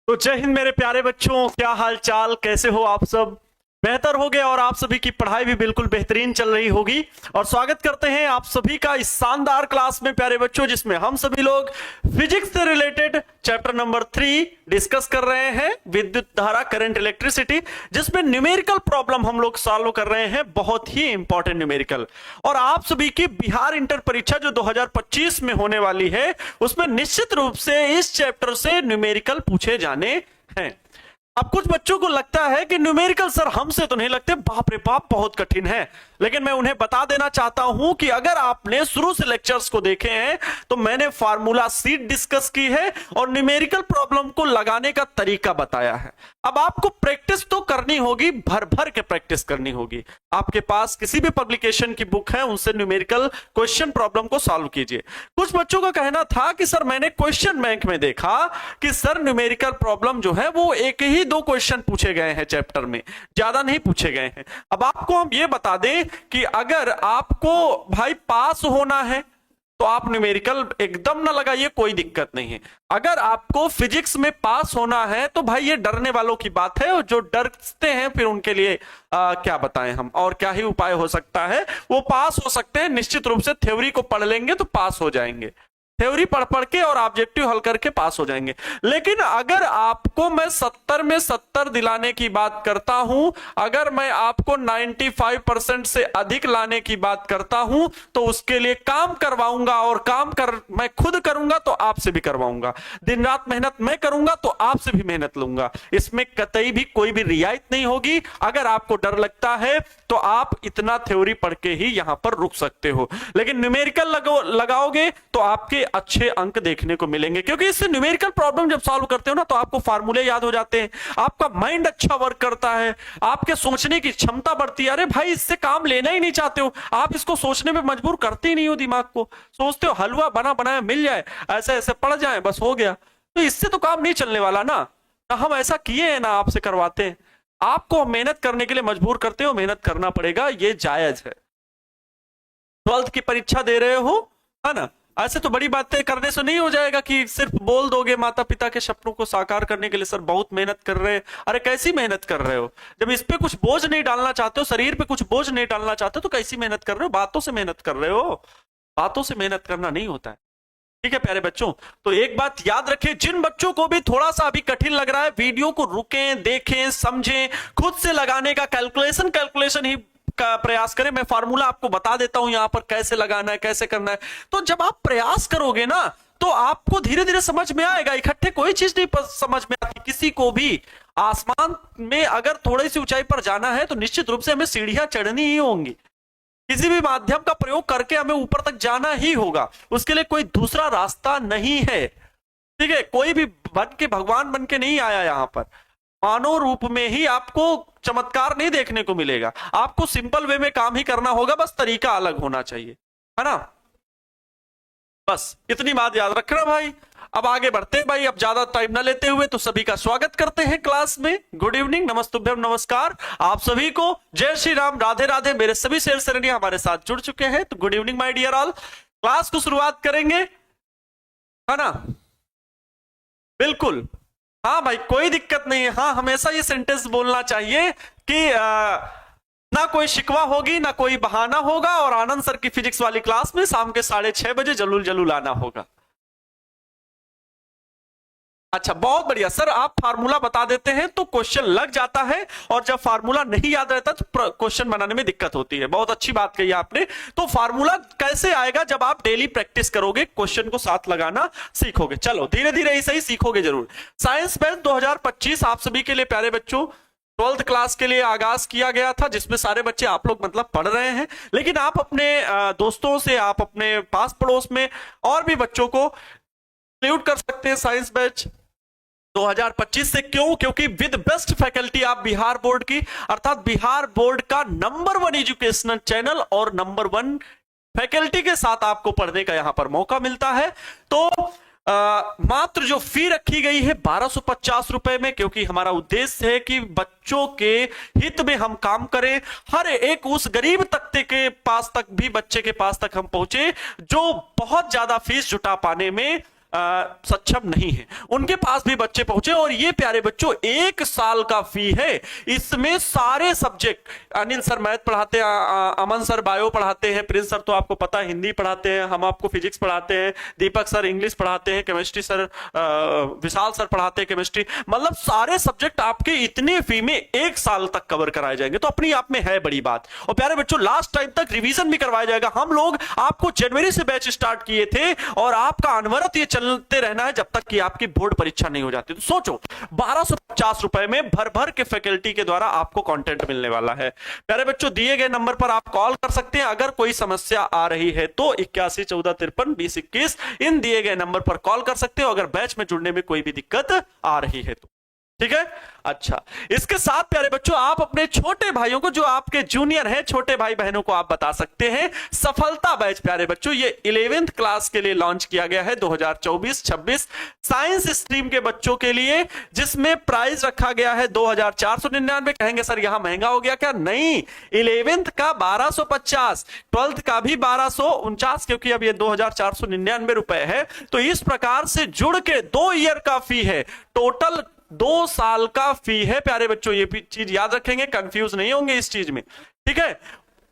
तो जय हिंद मेरे प्यारे बच्चों, क्या हाल चाल, कैसे हो आप सब। बेहतर होगे और आप सभी की पढ़ाई भी बिल्कुल बेहतरीन चल रही होगी। और स्वागत करते हैं आप सभी का इस शानदार क्लास में प्यारे बच्चों, जिसमें हम सभी लोग फिजिक्स से रिलेटेड चैप्टर नंबर 3 डिस्कस कर रहे हैं, विद्युत धारा करंट इलेक्ट्रिसिटी, जिसमें न्यूमेरिकल प्रॉब्लम हम लोग सॉल्व कर रहे हैं, बहुत ही इंपॉर्टेंट न्यूमेरिकल। और आप सभी की बिहार इंटर परीक्षा जो 2025 में होने वाली है, उसमें निश्चित रूप से इस चैप्टर से न्यूमेरिकल पूछे जाने हैं। अब कुछ बच्चों को लगता है कि न्यूमेरिकल सर हमसे तो नहीं लगते, बाप रे बाप बहुत कठिन है। लेकिन मैं उन्हें बता देना चाहता हूं कि अगर आपने शुरू से लेक्चर्स को देखे हैं तो मैंने फार्मूला सीट डिस्कस की है और न्यूमेरिकल प्रॉब्लम को लगाने का तरीका बताया है। अब आपको प्रैक्टिस तो करनी होगी, भर भर के प्रैक्टिस करनी होगी। आपके पास किसी भी पब्लिकेशन की बुक है, उनसे न्यूमेरिकल क्वेश्चन प्रॉब्लम को सॉल्व कीजिए। कुछ बच्चों का कहना था कि सर मैंने क्वेश्चन बैंक में देखा कि सर न्यूमेरिकल प्रॉब्लम जो है वो एक ही दो क्वेश्चन पूछे गए हैं चैप्टर में, ज्यादा नहीं पूछे गए हैं। अब आपको हम ये बता दें कि अगर आपको भाई पास होना है तो आप न्यूमेरिकल एकदम ना लगाइए, कोई दिक्कत नहीं है। अगर आपको फिजिक्स में पास होना है तो भाई ये डरने वालों की बात है, और जो डरते हैं फिर उनके लिए क्या बताएं हम, और क्या ही उपाय हो सकता है। वो पास हो सकते हैं, निश्चित रूप से थ्योरी को पढ़ लेंगे तो पास हो जाएंगे, थ्योरी पढ़ पढ़ के और ऑब्जेक्टिव हल करके पास हो जाएंगे। लेकिन अगर आपको मैं 70 में 70 दिलाने की बात करता हूं, अगर मैं आपको 95% से अधिक लाने की बात करता हूं, तो उसके लिए काम करवाऊंगा, और मैं खुद करूंगा तो आपसे भी करवाऊंगा। दिन रात मेहनत मैं करूंगा तो आपसे भी मेहनत लूंगा। इसमें कतई भी कोई भी रियायत नहीं होगी। अगर आपको डर लगता है तो आप इतना थ्योरी पढ़ के ही यहां पर रुक सकते हो, लेकिन न्यूमेरिकल लगाओगे तो आपके अच्छे अंक देखने को मिलेंगे, क्योंकि इससे न्यूमेरिकल प्रॉब्लम जब सॉल्व करते हो ना तो आपको फार्मूले याद हो जाते हैं, आपका माइंड अच्छा वर्क करता है, आपके सोचने की क्षमता बढ़ती है। अरे भाई इससे काम लेना ही नहीं चाहते हो, आप इसको सोचने में मजबूर करते ही नहीं हो दिमाग को। सोचते हो हलवा बना बनाया मिल जाए, ऐसे ऐसे पड़ जाए बस हो गया। तो इससे तो काम नहीं चलने वाला ना हम ऐसा किए हैं ना आपसे करवाते हैं। आपको मेहनत करने के लिए मजबूर करते हो, मेहनत करना पड़ेगा, ये जायज है। 12th की परीक्षा दे रहे हो, है ना, ऐसे तो बड़ी बातें करने से नहीं हो जाएगा कि सिर्फ बोल दोगे माता पिता के सपनों को साकार करने के लिए सर बहुत मेहनत कर रहे हैं। अरे कैसी मेहनत कर रहे हो? जब इस पे कुछ बोझ नहीं डालना चाहते हो, शरीर पे कुछ बोझ नहीं डालना चाहते हो, तो कैसी मेहनत कर रहे हो? बातों से मेहनत कर रहे हो, बातों से मेहनत करना नहीं होता है। ठीक है प्यारे बच्चों, तो एक बात याद रखें, जिन बच्चों को भी थोड़ा सा अभी कठिन लग रहा है, वीडियो को रुकें, देखें, समझें, खुद से लगाने का कैलकुलेशन ही का प्रयास करें। मैं फार्मूला आपको बता देता हूं यहां पर कैसे लगाना है, कैसे करना है। तो जब आप प्रयास करोगे ना तो आपको धीरे धीरे समझ में आएगा। इकट्ठे कोई चीज नहीं समझ में आती किसी को भी। आसमान में अगर थोड़ी सी ऊंचाई पर जाना है तो निश्चित रूप से हमें सीढ़ियां चढ़नी ही होंगी, किसी भी माध्यम का प्रयोग करके हमें ऊपर तक जाना ही होगा, उसके लिए कोई दूसरा रास्ता नहीं है। ठीक है, कोई भी बन के भगवान बन के नहीं आया यहां पर, मानव रूप में ही आपको चमत्कार नहीं देखने को मिलेगा। आपको सिंपल वे में काम ही करना होगा, बस तरीका अलग होना चाहिए, है ना। बस इतनी बात याद रखना भाई। अब आगे बढ़ते हैं भाई, अब ज्यादा टाइम ना लेते हुए तो सभी का स्वागत करते हैं क्लास में। गुड इवनिंग, नमस्तुभ्यम, नमस्कार आप सभी को, जय श्री राम, राधे राधे। मेरे सभी शेर श्रेणी हमारे साथ जुड़ चुके हैं, तो good evening my dear all. Class को शुरुआत करेंगे, है ना, बिल्कुल। हाँ भाई कोई दिक्कत नहीं है, हाँ हमेशा ये सेंटेंस बोलना चाहिए कि ना कोई शिकवा होगी ना कोई बहाना होगा, और आनंद सर की फिजिक्स वाली क्लास में शाम के 6:30 बजे जरूर जरूर आना होगा। अच्छा बहुत बढ़िया सर, आप फार्मूला बता देते हैं तो क्वेश्चन लग जाता है, और जब फार्मूला नहीं याद रहता तो क्वेश्चन बनाने में दिक्कत होती है। बहुत अच्छी बात कही आपने। तो फार्मूला कैसे आएगा? जब आप डेली प्रैक्टिस करोगे, क्वेश्चन को साथ लगाना सीखोगे। चलो धीरे धीरे ऐसे ही सीखोगे जरूर। साइंस बैच 2025 आप सभी के लिए प्यारे बच्चों 12th क्लास के लिए आगाज किया गया था, जिसमें सारे बच्चे आप लोग मतलब पढ़ रहे हैं। लेकिन आप अपने दोस्तों से, आप अपने पास पड़ोस में और भी बच्चों को इंक्लूड कर सकते हैं साइंस बैच 2025 से। क्यों? क्योंकि विद बेस्ट फैकल्टी आप बिहार बोर्ड की, अर्थात बिहार बोर्ड का नंबर 1 एजुकेशनल चैनल और नंबर 1 फैकल्टी के साथ आपको पढ़ने का यहां पर मौका मिलता है। तो मात्र जो फी रखी गई है 1250 रुपए में, क्योंकि हमारा उद्देश्य है कि बच्चों के हित में हम काम करें, हर एक उस गरीब तबके के पास तक भी, बच्चे के पास तक हम पहुंचे जो बहुत ज्यादा फीस जुटा पाने में सक्षम नहीं है, उनके पास भी बच्चे पहुंचे। और ये प्यारे बच्चों 1 साल का फी है, इसमें सारे सब्जेक्ट, अनिल सर मैथ पढ़ाते हैं, अमन सर बायो पढ़ाते हैं, प्रिंस सर तो आपको पता है हिंदी पढ़ाते हैं, हम आपको फिजिक्स पढ़ाते हैं, दीपक सर इंग्लिश पढ़ाते हैं, केमिस्ट्री सर विशाल सर पढ़ाते हैं केमिस्ट्री, मतलब सारे सब्जेक्ट आपके इतने फी में 1 साल तक कवर कराए जाएंगे, तो अपनी आप में है बड़ी बात। और प्यारे बच्चों लास्ट टाइम तक रिवीजन भी करवाया जाएगा। हम लोग आपको जनवरी से बैच स्टार्ट किए थे और आपका अनवरत ये चलते रहना है जब तक कि आपकी बोर्ड परीक्षा नहीं हो जाती। तो सोचो 1250 रुपए में भर भर के फैकल्टी के द्वारा आपको कंटेंट मिलने वाला है। प्यारे बच्चों दिए गए नंबर पर आप कॉल कर सकते हैं, अगर कोई समस्या आ रही है तो 8114532021 इन दिए गए नंबर पर कॉल कर सकते हो, अगर बैच में जुड़ने में कोई भी दिक्कत आ रही है तो। ठीक है, अच्छा। इसके साथ प्यारे बच्चों आप अपने छोटे भाइयों को, जो आपके जूनियर हैं, छोटे भाई बहनों को आप बता सकते हैं सफलता बैच प्यारे बच्चों ये 11th क्लास के लिए लॉन्च किया गया है 2024-26 साइंस स्ट्रीम के बच्चों के लिए, जिसमें प्राइस रखा गया है 2499। कहेंगे सर यहां महंगा हो गया क्या? नहीं, 11th का 1250, 12th का भी 1249, क्योंकि अब ये 2499 रुपए है। तो इस प्रकार से जुड़ के 2 ईयर का फी है, टोटल 2 साल का फी है प्यारे बच्चों। ये चीज याद रखेंगे, कंफ्यूज नहीं होंगे इस चीज में। ठीक है,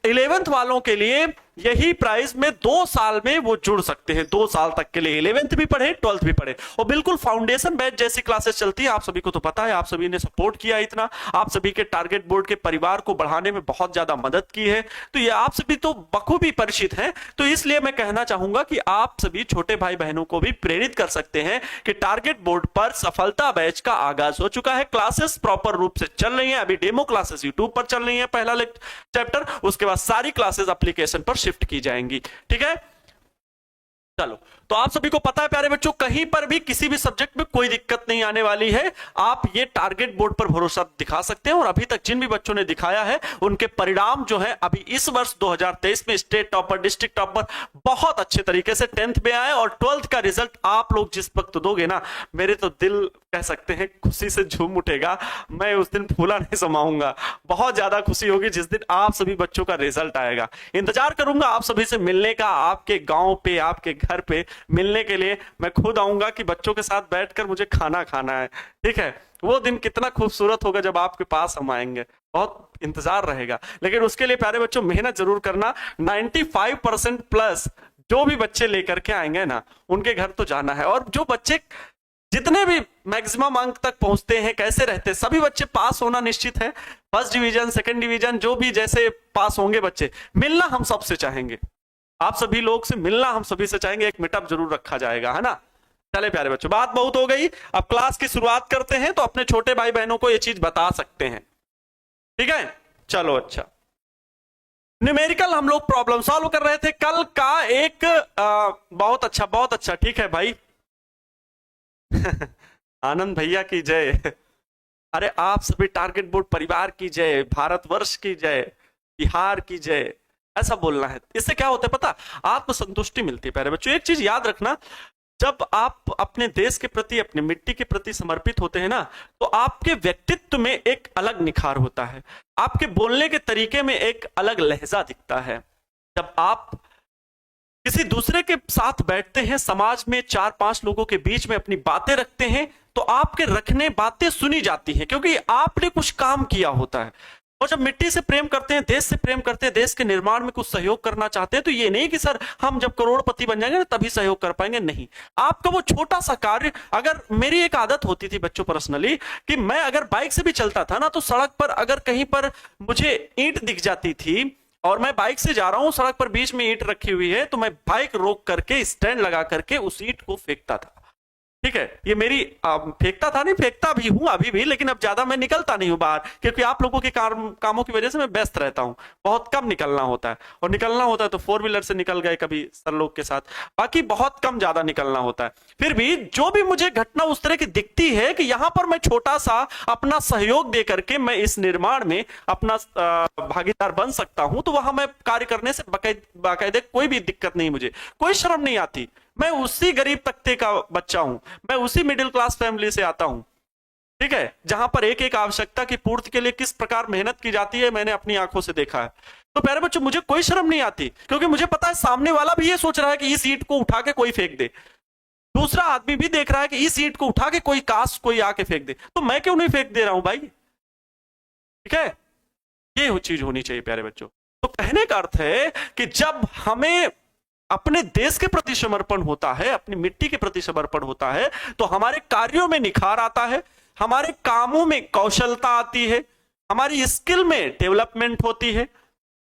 11th वालों के लिए यही प्राइस में 2 साल में वो जुड़ सकते हैं, 2 साल तक के लिए 11th भी पढ़े 12th भी पढ़े। और बिल्कुल फाउंडेशन बैच जैसी क्लासेस चलती है, आप सभी को तो पता है, आप सभी ने सपोर्ट किया इतना, आप सभी के टारगेट बोर्ड के परिवार को बढ़ाने में बहुत ज्यादा मदद की है, तो ये आप सभी तो बखूबी परिचित हैं। तो इसलिए मैं कहना चाहूंगा कि आप सभी छोटे भाई बहनों को भी प्रेरित कर सकते हैं कि टारगेट बोर्ड पर सफलता बैच का आगाज हो चुका है, क्लासेस प्रॉपर रूप से चल रही है। अभी डेमो क्लासेस यूट्यूब पर चल रही है, पहला चैप्टर, उसके बाद सारी क्लासेस एप्लीकेशन पर शिफ्ट की जाएंगी। ठीक है, चलो, तो आप सभी को पता है प्यारे बच्चों कहीं पर भी किसी भी सब्जेक्ट में कोई दिक्कत नहीं आने वाली है। आप ये टारगेट बोर्ड पर भरोसा दिखा सकते हैं, और अभी तक जिन भी बच्चों ने दिखाया है उनके परिणाम जो है अभी इस वर्ष 2023 में स्टेट टॉपर, डिस्ट्रिक्ट टॉपर बहुत अच्छे तरीके से 10th में आए, और 12th का रिजल्ट आप लोग जिस वक्त दोगे ना, मेरे तो दिल कह सकते हैं खुशी से झूम उठेगा। मैं उस दिन फूला नहीं समाऊंगा, बहुत ज्यादा खुशी होगी जिस दिन आप सभी बच्चों का रिजल्ट आएगा। इंतजार करूंगा आप सभी से मिलने का, आपके गांव पे, आपके घर पे मिलने के लिए मैं खुद आऊंगा कि बच्चों के साथ बैठकर मुझे खाना खाना है। ठीक है, वो दिन कितना खूबसूरत होगा जब आपके पास हम आएंगे, बहुत इंतजार रहेगा। लेकिन उसके लिए प्यारे बच्चों मेहनत जरूर करना, 95% प्लस जो भी बच्चे लेकर के आएंगे ना, उनके घर तो जाना है। और जो बच्चे जितने भी मैक्सिमम अंक तक पहुंचते हैं, कैसे रहते हैं, सभी बच्चे पास होना निश्चित है। फर्स्ट डिवीजन, सेकंड डिवीजन, जो भी जैसे पास होंगे बच्चे, मिलना हम सबसे चाहेंगे, आप सभी लोग से मिलना हम सभी से चाहेंगे, एक मीटअप जरूर रखा जाएगा, है ना। चले प्यारे बच्चों, बात बहुत हो गई, अब क्लास की शुरुआत करते हैं। तो अपने छोटे भाई बहनों को ये चीज बता सकते हैं। ठीक है, चलो, अच्छा। न्यूमेरिकल हम लोग प्रॉब्लम सॉल्व कर रहे थे कल का एक बहुत अच्छा, ठीक है भाई। आनंद भैया की जय। अरे आप सभी टारगेट बोर्ड परिवार की जय, भारतवर्ष की जय, बिहार की जय, ऐसा बोलना है। इससे क्या होता है पता, आत्मसंतुष्टि मिलती है। प्यारे बच्चों एक चीज याद रखना, जब आप अपने देश के प्रति, अपने मिट्टी के प्रति समर्पित होते हैं ना, तो आपके व्यक्तित्व में एक अलग निखार होता है, आपके बोलने के तरीके में एक अलग लहजा दिखता है। जब आप किसी दूसरे के साथ बैठते हैं, समाज में 4-5 लोगों के बीच में अपनी बातें रखते हैं, तो आपके रखने बातें सुनी जाती हैं, क्योंकि आपने कुछ काम किया होता है। और जब मिट्टी से प्रेम करते हैं, देश से प्रेम करते हैं, देश के निर्माण में कुछ सहयोग करना चाहते हैं, तो ये नहीं कि सर हम जब करोड़पति बन जाएंगे ना तभी सहयोग कर पाएंगे, नहीं। आपका वो छोटा सा कार्य, अगर मेरी एक आदत होती थी बच्चों पर्सनली, कि मैं अगर बाइक से भी चलता था ना, तो सड़क पर अगर कहीं पर मुझे ईंट दिख जाती थी और मैं बाइक से जा रहा हूं, सड़क पर बीच में ईंट रखी हुई है, तो मैं बाइक रोक करके स्टैंड लगा करके उस ईंट को फेंकता था। ठीक है, ये मेरी फेंकता था, नहीं फेंकता भी हूं अभी भी, लेकिन अब ज्यादा मैं निकलता नहीं हूं बाहर, क्योंकि आप लोगों के कामों की वजह से मैं व्यस्त रहता हूं, बहुत कम निकलना होता है। और निकलना होता है तो 4 व्हीलर से निकल गए कभी सर लोग के साथ, बाकी बहुत कम ज्यादा निकलना होता है। फिर भी जो भी मुझे घटना उस तरह की दिखती है कि यहां पर मैं छोटा सा अपना सहयोग दे करके मैं इस निर्माण में अपना भागीदार बन सकता हूं, तो वहां मैं कार्य करने से बाकायदे कोई भी दिक्कत नहीं, मुझे कोई शर्म नहीं आती। मैं उसी गरीब तबके का बच्चा हूं, मैं उसी मिडिल क्लास फैमिली से आता हूं। ठीक है, जहां पर एक एक आवश्यकता की पूर्ति के लिए किस प्रकार मेहनत की जाती है, मैंने अपनी आंखों से देखा है। तो प्यारे बच्चों मुझे कोई शर्म नहीं आती, क्योंकि मुझे पता है सामने वाला भी ये सोच रहा है कि इस ईंट को उठा के कोई फेंक दे। दूसरा आदमी भी देख रहा है कि इस ईंट को उठा के कोई काश कोई आके फेंक दे, तो मैं क्यों नहीं फेंक दे रहा हूं भाई? ठीक है, ये चीज होनी चाहिए प्यारे बच्चों। तो कहने का अर्थ है कि जब हमें अपने देश के प्रति समर्पण होता है, अपनी मिट्टी के प्रति समर्पण होता है, तो हमारे कार्यों में निखार आता है, हमारे कामों में कौशलता आती है, हमारी स्किल में डेवलपमेंट होती है।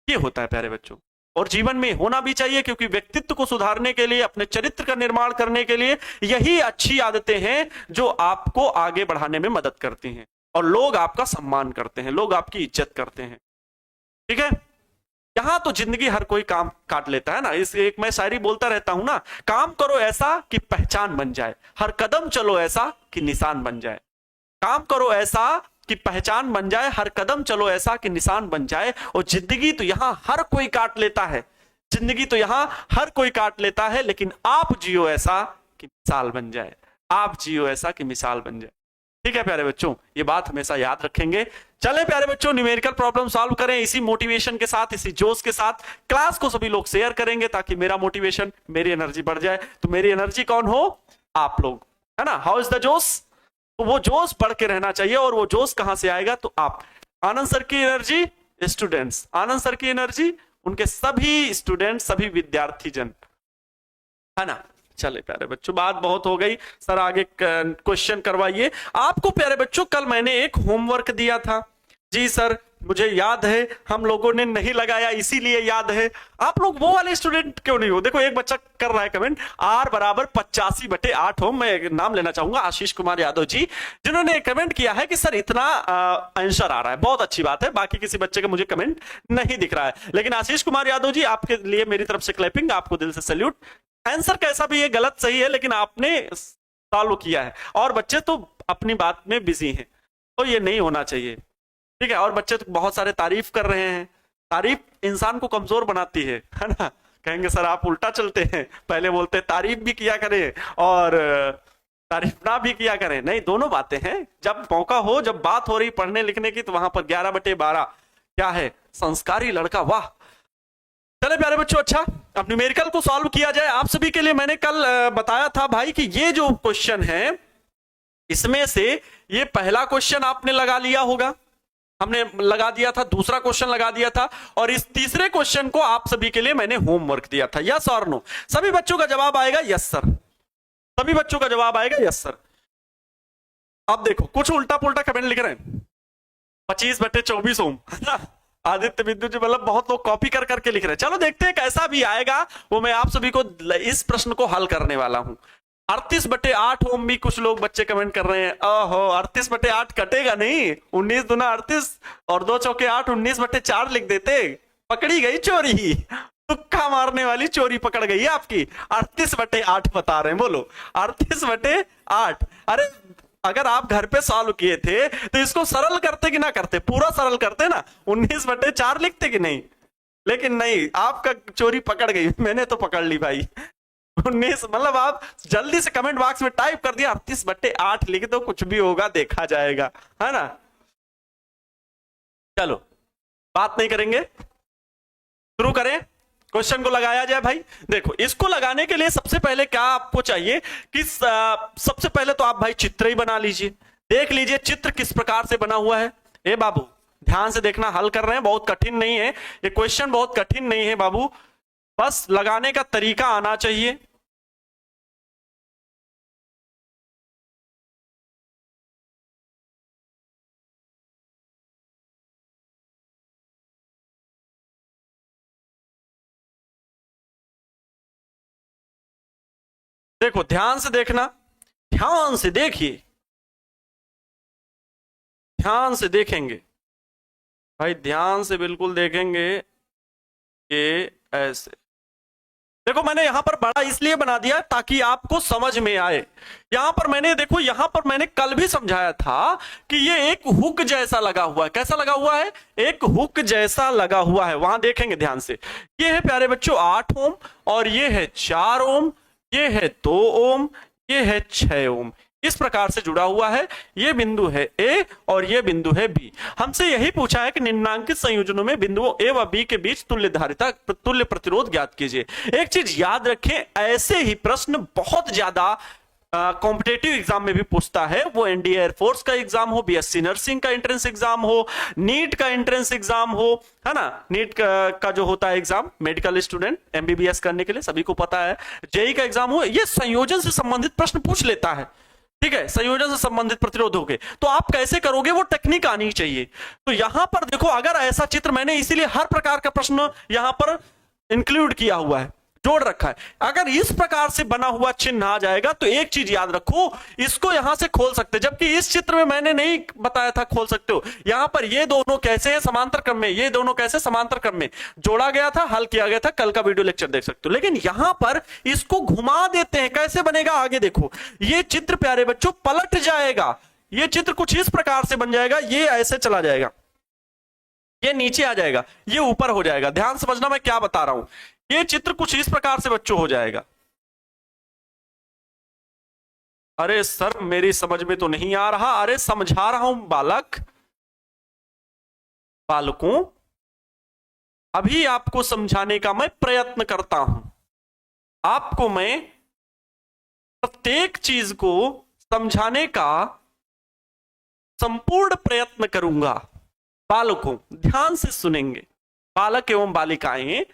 ये होता है प्यारे बच्चों, और जीवन में होना भी चाहिए, क्योंकि व्यक्तित्व को सुधारने के लिए, अपने चरित्र का निर्माण करने के लिए यही अच्छी आदतें हैं जो आपको आगे बढ़ाने में मदद करती हैं, और लोग आपका सम्मान करते हैं, लोग आपकी इज्जत करते हैं। ठीक है, यहां तो जिंदगी हर कोई काम काट लेता है ना। इस एक मैं शायरी बोलता रहता हूं ना, काम करो ऐसा कि पहचान बन जाए, हर कदम चलो ऐसा कि निशान बन जाए। काम करो ऐसा कि पहचान बन जाए, हर कदम चलो ऐसा कि निशान बन जाए। और जिंदगी तो यहां हर कोई काट लेता है, जिंदगी तो यहां हर कोई काट लेता है, लेकिन आप जियो ऐसा कि मिसाल बन जाए, आप जियो ऐसा कि मिसाल बन जाए। ठीक है प्यारे बच्चों, ये बात हमेशा याद रखेंगे। चले प्यारे बच्चों, न्यूमेरिकल प्रॉब्लम सॉल्व करें इसी मोटिवेशन के साथ, इसी जोश के साथ। क्लास को सभी लोग शेयर करेंगे ताकि मेरा मोटिवेशन, मेरी एनर्जी बढ़ जाए। तो मेरी एनर्जी कौन हो? आप लोग, है ना। हाउ इज द जोश? तो वो जोश बढ़ के रहना चाहिए, और वो जोश कहां से आएगा? तो आप, आनंद सर की एनर्जी स्टूडेंट्स, आनंद सर की एनर्जी उनके सभी स्टूडेंट, सभी विद्यार्थी जन, है ना। चले प्यारे बच्चों, बात बहुत हो गई, सर आगे क्वेश्चन करवाइए। आपको प्यारे बच्चों कल मैंने एक होमवर्क दिया था। जी सर, मुझे याद है, हम लोगों ने नहीं लगाया इसीलिए याद है। आप लोग वो वाले स्टूडेंट क्यों नहीं हो? देखो एक बच्चा कर रहा है कमेंट, R बराबर 85/8 हो। मैं नाम लेना चाहूंगा, आशीष कुमार यादव जी, जिन्होंने कमेंट किया है कि सर इतना आंसर आ रहा है। बहुत अच्छी बात है, बाकी किसी बच्चे का मुझे कमेंट नहीं दिख रहा है, लेकिन आशीष कुमार यादव जी, आपके लिए मेरी तरफ से क्लैपिंग, आपको दिल से सैल्यूट। आंसर कैसा भी है, गलत सही है, लेकिन आपने सॉल्व किया है, और बच्चे तो अपनी बात में बिजी हैं, तो ये नहीं होना चाहिए। ठीक है, और बच्चे तो बहुत सारे तारीफ कर रहे हैं। तारीफ इंसान को कमजोर बनाती है ना। कहेंगे सर आप उल्टा चलते हैं, पहले बोलते तारीफ भी किया करें और तारीफ ना भी किया करें। नहीं, दोनों बातें हैं। जब मौका हो, जब बात हो रही पढ़ने लिखने की, तो वहां पर 11/12 क्या है, संस्कारी लड़का, वाह। चले प्यारे बच्चों, अच्छा अब न्यूमेरिकल को सॉल्व किया जाए। आप सभी के लिए मैंने कल बताया था भाई कि ये जो क्वेश्चन है, इसमें से ये पहला क्वेश्चन आपने लगा लिया होगा, हमने लगा दिया था, दूसरा क्वेश्चन लगा दिया था, और इस तीसरे क्वेश्चन को आप सभी के लिए मैंने होमवर्क दिया था। यस और नो? सभी बच्चों का जवाब आएगा यस सर, सभी बच्चों का जवाब आएगा यस सर। अब देखो, कुछ उल्टा पुल्टा कमेंट लिख रहे हैं, 25/24 ओम, है ना। आदित्य बिंदु जी, मतलब बहुत लोग कॉपी कर करके लिख रहे हैं। चलो देखते हैं कैसा भी आएगा, वो मैं आप सभी को इस प्रश्न को हल करने वाला हूं। 38/8 ओम भी कुछ लोग बच्चे कमेंट कर रहे हैं। ओहो, 38/8 कटेगा नहीं, 19 दूना 38 और 2 चौके 8, 19/4 लिख देते। पकड़ी गई चोरी, तुक्का मारने वाली चोरी पकड़ गई है आपकी। 38/8 बता रहे हैं, बोलो 38/8। अरे अगर आप घर पे सॉल्व किए थे तो इसको सरल करते कि ना करते? पूरा सरल करते ना, 19/4 लिखते कि नहीं? लेकिन नहीं, आपका चोरी पकड़ गई, मैंने तो पकड़ ली भाई। 19, मतलब आप जल्दी से कमेंट बॉक्स में टाइप कर दिया 38/8 लिख दो, कुछ भी होगा देखा जाएगा, है ना। चलो बात नहीं करेंगे, शुरू करें, क्वेश्चन को लगाया जाए भाई। देखो, इसको लगाने के लिए सबसे पहले क्या आपको चाहिए कि सबसे पहले तो आप भाई चित्र ही बना लीजिए, देख लीजिए चित्र किस प्रकार से बना हुआ है। ए बाबू ध्यान से देखना, हल कर रहे हैं, बहुत कठिन नहीं है ये क्वेश्चन, बहुत कठिन नहीं है बाबू, बस लगाने का तरीका आना चाहिए। देखो ध्यान से देखना, ध्यान से देखिए, ध्यान से देखेंगे भाई, ध्यान से बिल्कुल देखेंगे। ये ऐसे देखो, मैंने यहां पर बड़ा इसलिए बना दिया ताकि आपको समझ में आए। यहां पर मैंने, देखो यहां पर मैंने कल भी समझाया था कि ये एक हुक जैसा लगा हुआ है। कैसा लगा हुआ है? एक हुक जैसा लगा हुआ है। वहां देखेंगे ध्यान से, ये है प्यारे बच्चों 8 ओम, और ये है 4 ओम, ये है 2 ओम, ये है 6 ओम। इस प्रकार से जुड़ा हुआ है। ये बिंदु है ए और ये बिंदु है बी। हमसे यही पूछा है कि निम्नांकित संयोजनों में बिंदुओं ए व बी के बीच तुल्य धारिता तुल्य प्रतिरोध ज्ञात कीजिए। एक चीज याद रखें, ऐसे ही प्रश्न बहुत ज्यादा कॉम्पिटेटिव एग्जाम में भी पूछता है, वो एनडीए एयरफोर्स का एग्जाम हो, बीएससी नर्सिंग का एंट्रेंस एग्जाम हो, नीट का एंट्रेंस एग्जाम हो, है ना। नीट का जो होता है एग्जाम मेडिकल स्टूडेंट एमबीबीएस करने के लिए, सभी को पता है। जेई का एग्जाम हो, ये संयोजन से संबंधित प्रश्न पूछ लेता है, ठीक है। संयोजन से संबंधित प्रतिरोध हो गए तो आप कैसे करोगे, वो टेक्निक आनी चाहिए। तो यहां पर देखो, अगर ऐसा चित्र, मैंने इसीलिए हर प्रकार का प्रश्न यहां पर इंक्लूड किया हुआ है, जोड़ रखा है। अगर इस प्रकार से बना हुआ चिन्ह आ जाएगा तो एक चीज याद रखो, इसको यहां से खोल सकते, जबकि इस चित्र में मैंने नहीं बताया था खोल सकते हो। यहां पर ये दोनों कैसे हैं समांतर क्रम में, ये दोनों कैसे समांतर क्रम में जोड़ा गया था, हल किया गया था, कल का वीडियो लेक्चर देख सकते हो। लेकिन यहां पर इसको घुमा देते हैं, कैसे बनेगा आगे देखो। ये चित्र प्यारे बच्चों पलट जाएगा, ये चित्र कुछ इस प्रकार से बन जाएगा, ये ऐसे चला जाएगा, ये नीचे आ जाएगा, ये ऊपर हो जाएगा। ध्यान समझना मैं क्या बता रहा हूं। ये चित्र कुछ इस प्रकार से बच्चों हो जाएगा। अरे सर मेरी समझ में तो नहीं आ रहा, अरे समझा रहा हूं बालकों, अभी आपको समझाने का मैं प्रयत्न करता हूं। आपको मैं प्रत्येक चीज को समझाने का संपूर्ण प्रयत्न करूंगा। बालकों ध्यान से सुनेंगे, बालक एवं बालिकाएं,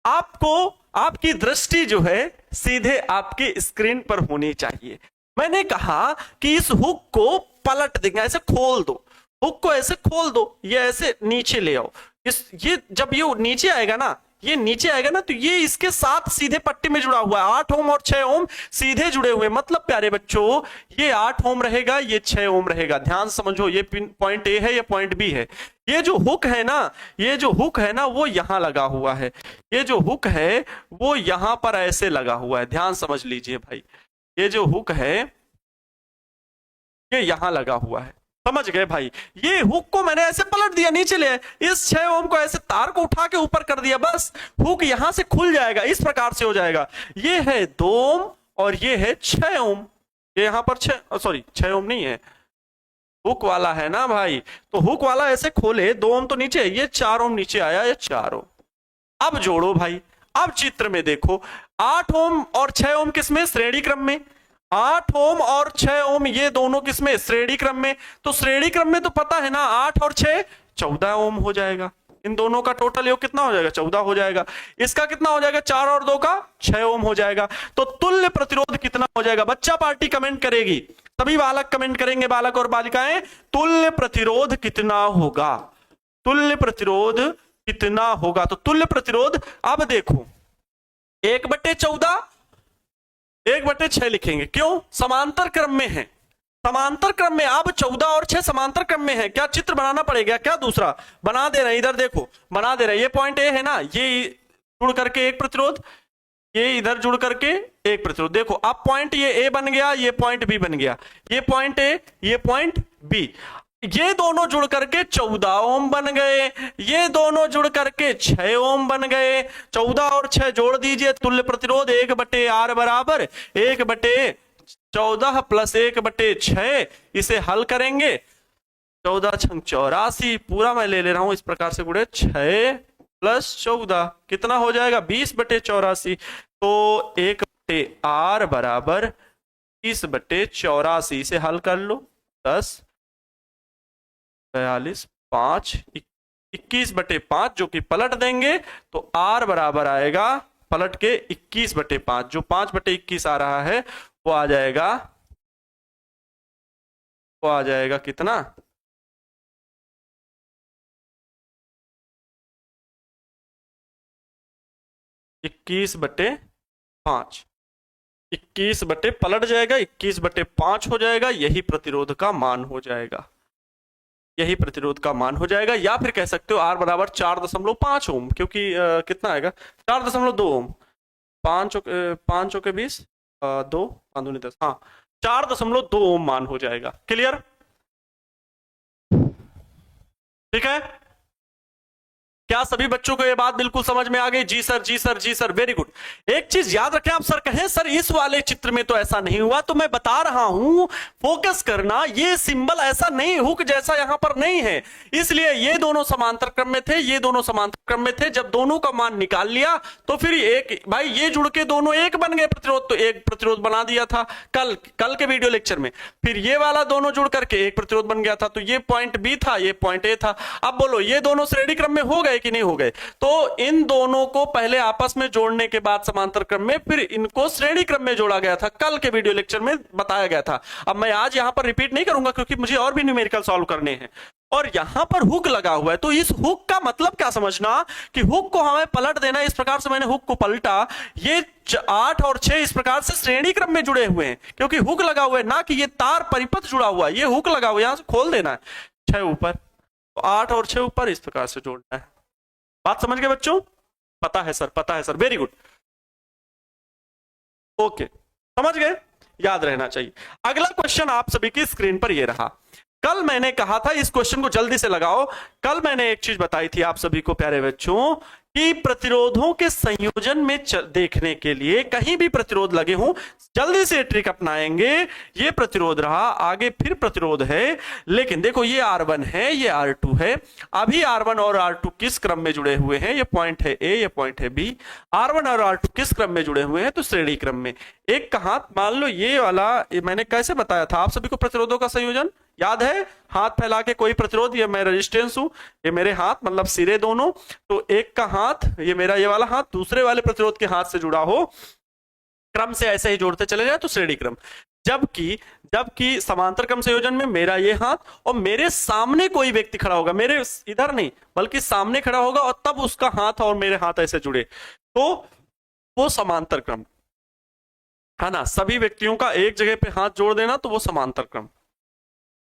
आपको आपकी दृष्टि जो है सीधे आपके स्क्रीन पर होनी चाहिए। मैंने कहा कि इस हुक को पलट देंगे, ऐसे खोल दो, हुक को ऐसे खोल दो, ये ऐसे नीचे ले आओ। ये जब ये नीचे आएगा ना, ये नीचे आएगा ना, तो ये इसके साथ सीधे पट्टी में जुड़ा हुआ है। 8 ओम और 6 ओम सीधे जुड़े हुए, मतलब प्यारे बच्चों ये 8 ओम रहेगा, ये 6 ओम रहेगा। ध्यान समझो, ये पॉइंट ए है, ये पॉइंट बी है। ये जो हुक है ना, ये जो हुक है ना, वो यहां लगा हुआ है। ये जो हुक है वो यहां पर ऐसे लगा हुआ है। ध्यान समझ लीजिए भाई, ये जो हुक है ये यहां लगा हुआ है। समझ गए भाई। ये हुक को मैंने ऐसे पलट दिया, नीचे ले, इस 6 ओम को ऐसे तार को उठा के ऊपर कर दिया, बस हुक यहां से खुल जाएगा, इस प्रकार से हो जाएगा। ये है 2 ओम और ये है 6 ओम। ये यहां पर 6 ओम नहीं है, हुक वाला है ना भाई। तो हुक वाला ऐसे खोले, 2 ओम तो नीचे, ये 4 ओम नीचे आया, ये 4 ओम। अब जोड़ो भाई, अब चित्र में देखो, 8 ओम और 6 ओम किसमें, श्रेणी क्रम में। 8 ओम और 6 ओम ये दोनों किसमें, श्रेणी क्रम में। तो श्रेणी क्रम में तो पता है ना, 8 और 6 14 ओम हो जाएगा। इन दोनों का टोटल योग कितना हो जाएगा, 14 हो जाएगा। इसका कितना हो जाएगा, 4 और 2 का 6 ओम हो जाएगा। तो तुल्य प्रतिरोध कितना हो जाएगा, बच्चा पार्टी कमेंट करेगी, सभी बालक कमेंट करेंगे, बालक और बालिकाएं, तुल्य प्रतिरोध कितना होगा, तुल्य प्रतिरोध कितना होगा। तो तुल्य प्रतिरोध अब देखो 1/14 1/6 लिखेंगे, क्यों, समांतर क्रम में है, समांतर क्रम में। अब 14 और 6 समांतर क्रम में है, क्या चित्र बनाना पड़ेगा क्या, दूसरा बना दे रहे हैं, इधर देखो बना दे रहे हैं। ये पॉइंट ए है ना, ये जुड़ करके एक प्रतिरोध, ये इधर जुड़ करके एक प्रतिरोध। देखो अब पॉइंट ये ए बन गया, ये पॉइंट बी बन गया, ये पॉइंट ए, ये पॉइंट बी, ये दोनों जुड़ करके 14 ओम बन गए, ये दोनों जुड़ करके 6 ओम बन गए। 14 और 6 जोड़ दीजिए, तुल्य प्रतिरोध 1/r बराबर 1/14 प्लस 1/6। इसे हल करेंगे, 14 छंग 84, पूरा मैं ले रहा हूं इस प्रकार से गुड़े, 6 प्लस 14 कितना हो जाएगा, 20/84। तो 1/r बराबर 20/84। इसे हल कर लो, 10 42 5 21/5 जो कि पलट देंगे तो r बराबर आएगा, पलट के 21/5, जो 5/21 आ रहा है वो आ जाएगा, कितना, 21/5, 21 बटे पलट जाएगा, 21/5 हो जाएगा। यही प्रतिरोध का मान हो जाएगा, यही प्रतिरोध का मान हो जाएगा। या फिर कह सकते हो r बराबर 4.5 ओम, क्योंकि कितना आएगा 4.2 ओम, 5 के 20 2 5 दूनी 10, हाँ 4.2 ओम मान हो जाएगा। क्लियर, ठीक है। क्या सभी बच्चों को ये बात बिल्कुल समझ में आ गई? जी सर, जी सर, जी सर, वेरी गुड। एक चीज याद रखें, आप सर कहें सर इस वाले चित्र में तो ऐसा नहीं हुआ, तो मैं बता रहा हूं फोकस करना, ये सिंबल ऐसा नहीं, हुक जैसा यहां पर नहीं है, इसलिए ये दोनों समांतर क्रम में थे, ये दोनों समांतर क्रम में थे। जब दोनों का मान निकाल लिया तो फिर एक, भाई ये जुड़ के दोनों एक बन गए प्रतिरोध, तो एक प्रतिरोध बना दिया था कल के वीडियो लेक्चर में। फिर ये वाला दोनों जुड़ करके एक प्रतिरोध बन गया था, तो ये पॉइंट बी था, ये पॉइंट ए था। अब बोलो ये दोनों श्रेणी क्रम में हो गए कि नहीं हो गए? तो इन दोनों को पहले आपस में जोड़ने के बाद समांतर क्रम में, फिर इनको श्रेणी क्रम में जोड़ा गया था, कल के वीडियो लेक्चर में बताया गया था। अब मैं आज यहां पर रिपीट नहीं करूंगा क्योंकि मुझे और भी न्यूमेरिकल सॉल्व करने हैं। और यहां पर हुक लगा हुआ है, तो इस हुक का मतलब क्या समझना कि हुक को हमें पलट देना। इस प्रकार से मैंने हुक को पलटा, ये 8 और 6 इस प्रकार से श्रेणी क्रम में जुड़े हुए हैं क्योंकि हुक लगा हुआ है, ना कि ये तार परिपथ जुड़ा हुआ है। ये हुक लगा हुआ है, यहां से खोल देना है 6 ऊपर, तो 8 और 6 ऊपर इस प्रकार से जोड़ना है। बात समझ गए बच्चों? पता है सर, पता है सर, वेरी गुड, ओके, समझ गए, याद रहना चाहिए। अगला क्वेश्चन आप सभी की स्क्रीन पर ये रहा। कल मैंने कहा था, इस क्वेश्चन को जल्दी से लगाओ, कल मैंने एक चीज बताई थी आप सभी को प्यारे बच्चों कि प्रतिरोधों के संयोजन में देखने के लिए कहीं भी प्रतिरोध लगे हों, जल्दी से ट्रिक अपनाएंगे। ये प्रतिरोध रहा, आगे फिर प्रतिरोध है, लेकिन देखो ये R1 है, ये R2 है। अभी R1 और R2 किस क्रम में जुड़े हुए हैं? ये पॉइंट है A, ये पॉइंट है B। R1 और R2 किस क्रम में जुड़े हुए हैं? तो श्रेणी क्रम में। एक का हाथ, मान लो ये वाला, ये मैंने कैसे बताया था आप सभी को प्रतिरोधों का संयोजन याद है? हाथ फैला के कोई प्रतिरोध, ये मैं रेजिस्टेंस हूं, ये मेरे हाथ मतलब सिरे दोनों, तो एक का हाथ, ये मेरा ये वाला हाथ दूसरे वाले प्रतिरोध के हाथ से जुड़ा हो, क्रम से ऐसे ही जोड़ते चले जाए तो श्रेणी क्रम। जबकि समांतर क्रम संयोजन में मेरा ये हाथ और मेरे सामने कोई व्यक्ति खड़ा होगा, मेरे इधर नहीं बल्कि सामने खड़ा होगा, और तब उसका हाथ और मेरे हाथ ऐसे जुड़े, तो वो समांतर क्रम है ना। सभी व्यक्तियों का एक जगह पे हाथ जोड़ देना तो वो समांतर क्रम,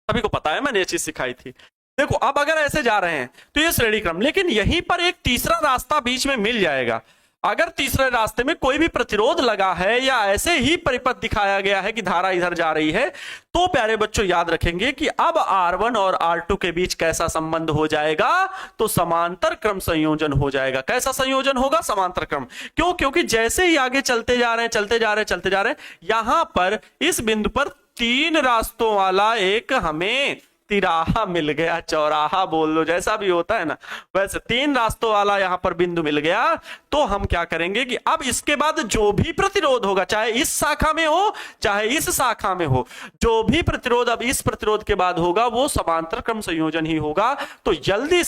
सभी को पता है, मैंने ये चीज सिखाई थी। देखो अब अगर ऐसे जा रहे हैं तो ये श्रेणी क्रम, लेकिन यहीं पर एक तीसरा रास्ता बीच में मिल जाएगा। अगर तीसरे रास्ते में कोई भी प्रतिरोध लगा है या ऐसे ही परिपथ दिखाया गया है कि धारा इधर जा रही है, तो प्यारे बच्चों याद रखेंगे कि अब R1 और R2 के बीच कैसा संबंध हो जाएगा? तो समांतर क्रम संयोजन हो जाएगा। कैसा संयोजन होगा? समांतर क्रम। क्यों? क्योंकि जैसे ही आगे चलते जा रहे हैं, चलते जा रहे हैं, चलते जा रहे हैं, यहां पर इस बिंदु पर 3 रास्तों वाला एक हमें तिराहा मिल गया, चौराहा बोल लो, जैसा भी होता है ना, वैसे 3 रास्तों वाला यहां पर बिंदु मिल गया। तो हम क्या करेंगे कि अब इसके बाद जो भी प्रतिरोध होगा, चाहे इस शाखा में हो चाहे इस शाखा में हो, जो भी प्रतिरोध अब इस प्रतिरोध के बाद होगा वो समांतर क्रम संयोजन ही होगा। तो जल्दी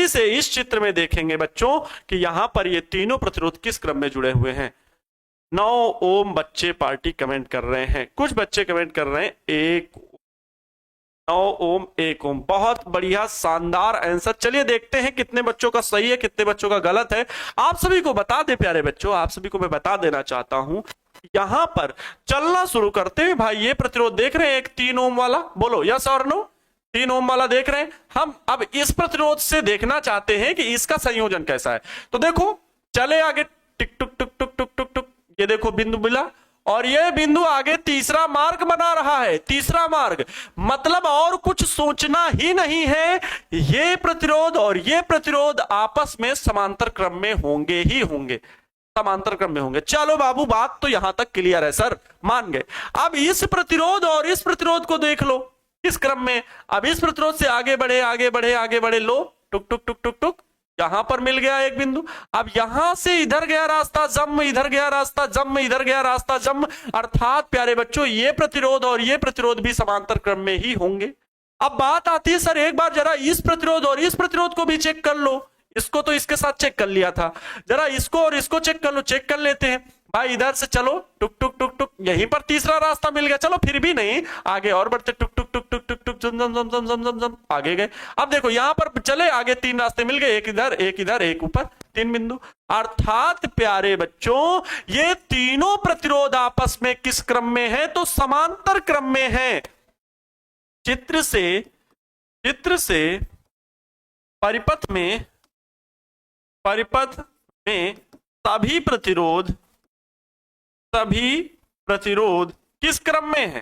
से इस चित्र में देखेंगे बच्चों कि यहां पर ये तीनों प्रतिरोध किस क्रम में जुड़े हुए हैं। 9 ओम बच्चे पार्टी कमेंट कर रहे हैं, कुछ बच्चे कमेंट कर रहे हैं 9 ओम 1 ओम। बहुत बढ़िया, शानदार आंसर। चलिए देखते हैं कितने बच्चों का सही है, कितने बच्चों का गलत है। आप सभी को बता दे प्यारे बच्चों, आप सभी को मैं बता देना चाहता हूं, यहां पर चलना शुरू करते हैं। भाई ये प्रतिरोध देख रहे हैं, एक 3 ओम वाला, बोलो यस और नो? 3 ओम वाला देख रहे हैं। हम अब इस प्रतिरोध से देखना चाहते हैं कि इसका संयोजन कैसा है। तो देखो चले आगे, टिक टुक टुक टुक टुक टुक टुक, ये देखो बिंदु मिला, और ये बिंदु आगे तीसरा मार्ग बना रहा है। तीसरा मार्ग मतलब और कुछ सोचना ही नहीं है, ये प्रतिरोध और ये प्रतिरोध आपस में समांतर क्रम में होंगे ही होंगे, समांतर क्रम में होंगे। चलो बाबू, बात तो यहां तक क्लियर है सर, मान गए। अब इस प्रतिरोध और इस प्रतिरोध को देख लो इस क्रम में। अब इस प्रतिरोध से आगे बढ़े, आगे बढ़े, आगे बढ़े, लो टुक टुक टुक टुक टुक, यहां पर मिल गया एक बिंदु। अब यहां से इधर गया रास्ता जम, इधर गया रास्ता जम, इधर गया रास्ता जम, अर्थात प्यारे बच्चों ये प्रतिरोध और ये प्रतिरोध भी समांतर क्रम में ही होंगे। अब बात आती है सर एक बार जरा इस प्रतिरोध और इस प्रतिरोध को भी चेक कर लो। इसको तो इसके साथ चेक कर लिया था, जरा इसको और इसको चेक कर लो। चेक कर लेते हैं भाई, इधर से चलो टुक टुक टुक टुक, यहीं पर तीसरा रास्ता मिल गया। चलो फिर भी नहीं, आगे और बढ़ते, टुक टुक टुक टुक टुक टुक, जम जम जम जम जम जम जम, आगे गए। अब देखो यहां पर चले आगे, 3 रास्ते मिल गए, एक इधर एक इधर एक ऊपर, 3 बिंदु। अर्थात प्यारे बच्चों ये तीनों प्रतिरोध आपस में किस क्रम में है? तो समांतर क्रम में है। चित्र से परिपथ में सभी प्रतिरोध किस क्रम में है?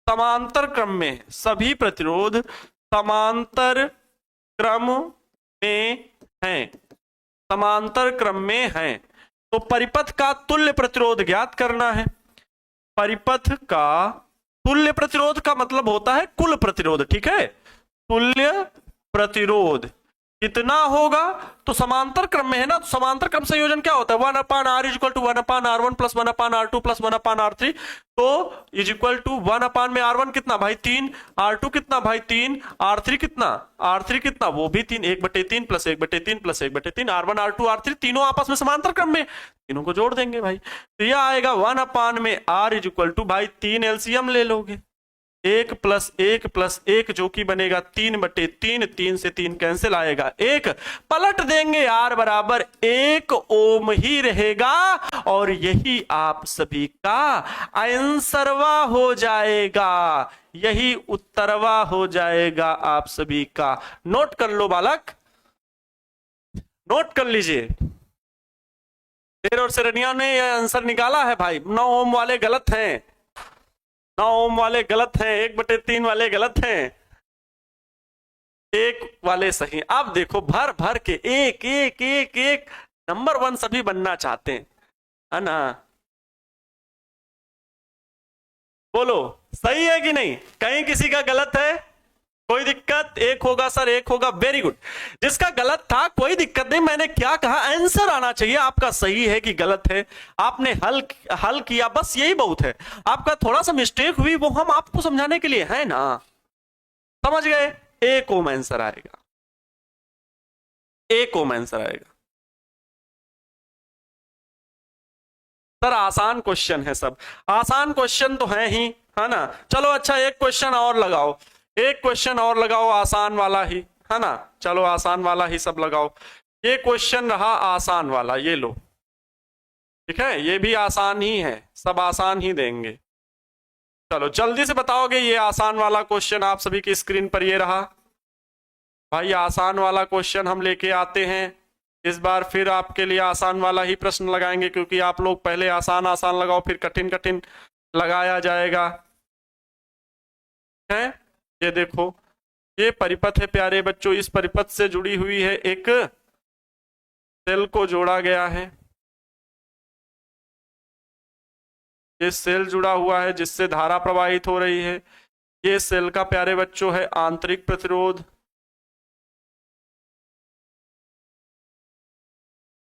समांतर क्रम में है। सभी प्रतिरोध समांतर क्रम में हैं, समांतर क्रम में हैं, तो परिपथ का तुल्य प्रतिरोध ज्ञात करना है। परिपथ का तुल्य प्रतिरोध का मतलब होता है कुल प्रतिरोध, ठीक है। तुल्य प्रतिरोध कितना होगा, तो समांतर क्रम में है ना, तो समांतर क्रम संयोजन क्या होता है, 1/r equal to 1/r1 plus 1/r2 plus 1/r3, तो इज इक्वल टू 1 में r1 कितना भाई 3, r2 कितना भाई 3, r3 कितना, r3 कितना वो भी 3, 1/3 plus 1/3 plus 1/3, r1 r2 r3 तीनों आपस में समांतर क्रम में, तीनों को जोड़ देंगे भाई, तो यह आएगा 1 में r इज इक्वल टू भाई 3 एलसीएम ले लोगे, 1 प्लस 1 प्लस 1 जो कि बनेगा 3/3, 3 से 3 कैंसिल आएगा 1, पलट देंगे r बराबर 1 ओम ही रहेगा, और यही आप सभी का आंसरवा हो जाएगा, यही उत्तरवा हो जाएगा आप सभी का। नोट कर लो बालक, नोट कर लीजिए। शेर और शेरनिया ने यह आंसर निकाला है भाई, 9 ओम वाले गलत हैं, 9 ओम वाले गलत हैं, 1/3 वाले गलत हैं, 1 वाले सही। अब देखो भर भर के एक एक एक एक नंबर 1 सभी बनना चाहते हैं, है ना, बोलो सही है कि नहीं, कहीं किसी का गलत है, कोई दिक्कत, एक होगा सर, एक होगा, वेरी गुड। जिसका गलत था कोई दिक्कत नहीं, मैंने क्या कहा, आंसर आना चाहिए आपका सही है कि गलत है, आपने हल किया, बस यही बहुत है। आपका थोड़ा सा मिस्टेक हुई वो हम आपको समझाने के लिए है ना, समझ गए, एक ओम आंसर आएगा, एक ओम आंसर आएगा। सर आसान क्वेश्चन है, सब आसान क्वेश्चन तो है ही, है ना। चलो अच्छा एक क्वेश्चन और लगाओ, एक क्वेश्चन और लगाओ आसान वाला ही, है ना, चलो आसान वाला ही सब लगाओ। ये क्वेश्चन रहा आसान वाला, ये लो, ठीक है, ये भी आसान ही है, सब आसान ही देंगे। चलो जल्दी से बताओगे, ये आसान वाला क्वेश्चन आप सभी की स्क्रीन पर ये रहा भाई, आसान वाला क्वेश्चन हम लेके आते हैं इस बार, फिर आपके लिए आसान वाला ही प्रश्न लगाएंगे, क्योंकि आप लोग पहले आसान आसान लगाओ फिर कठिन कठिन लगाया जाएगा, है। ये देखो, ये परिपथ है प्यारे बच्चों, इस परिपथ से जुड़ी हुई है एक सेल को जोड़ा गया है, ये सेल जुड़ा हुआ है जिससे धारा प्रवाहित हो रही है, ये सेल का प्यारे बच्चों है आंतरिक प्रतिरोध।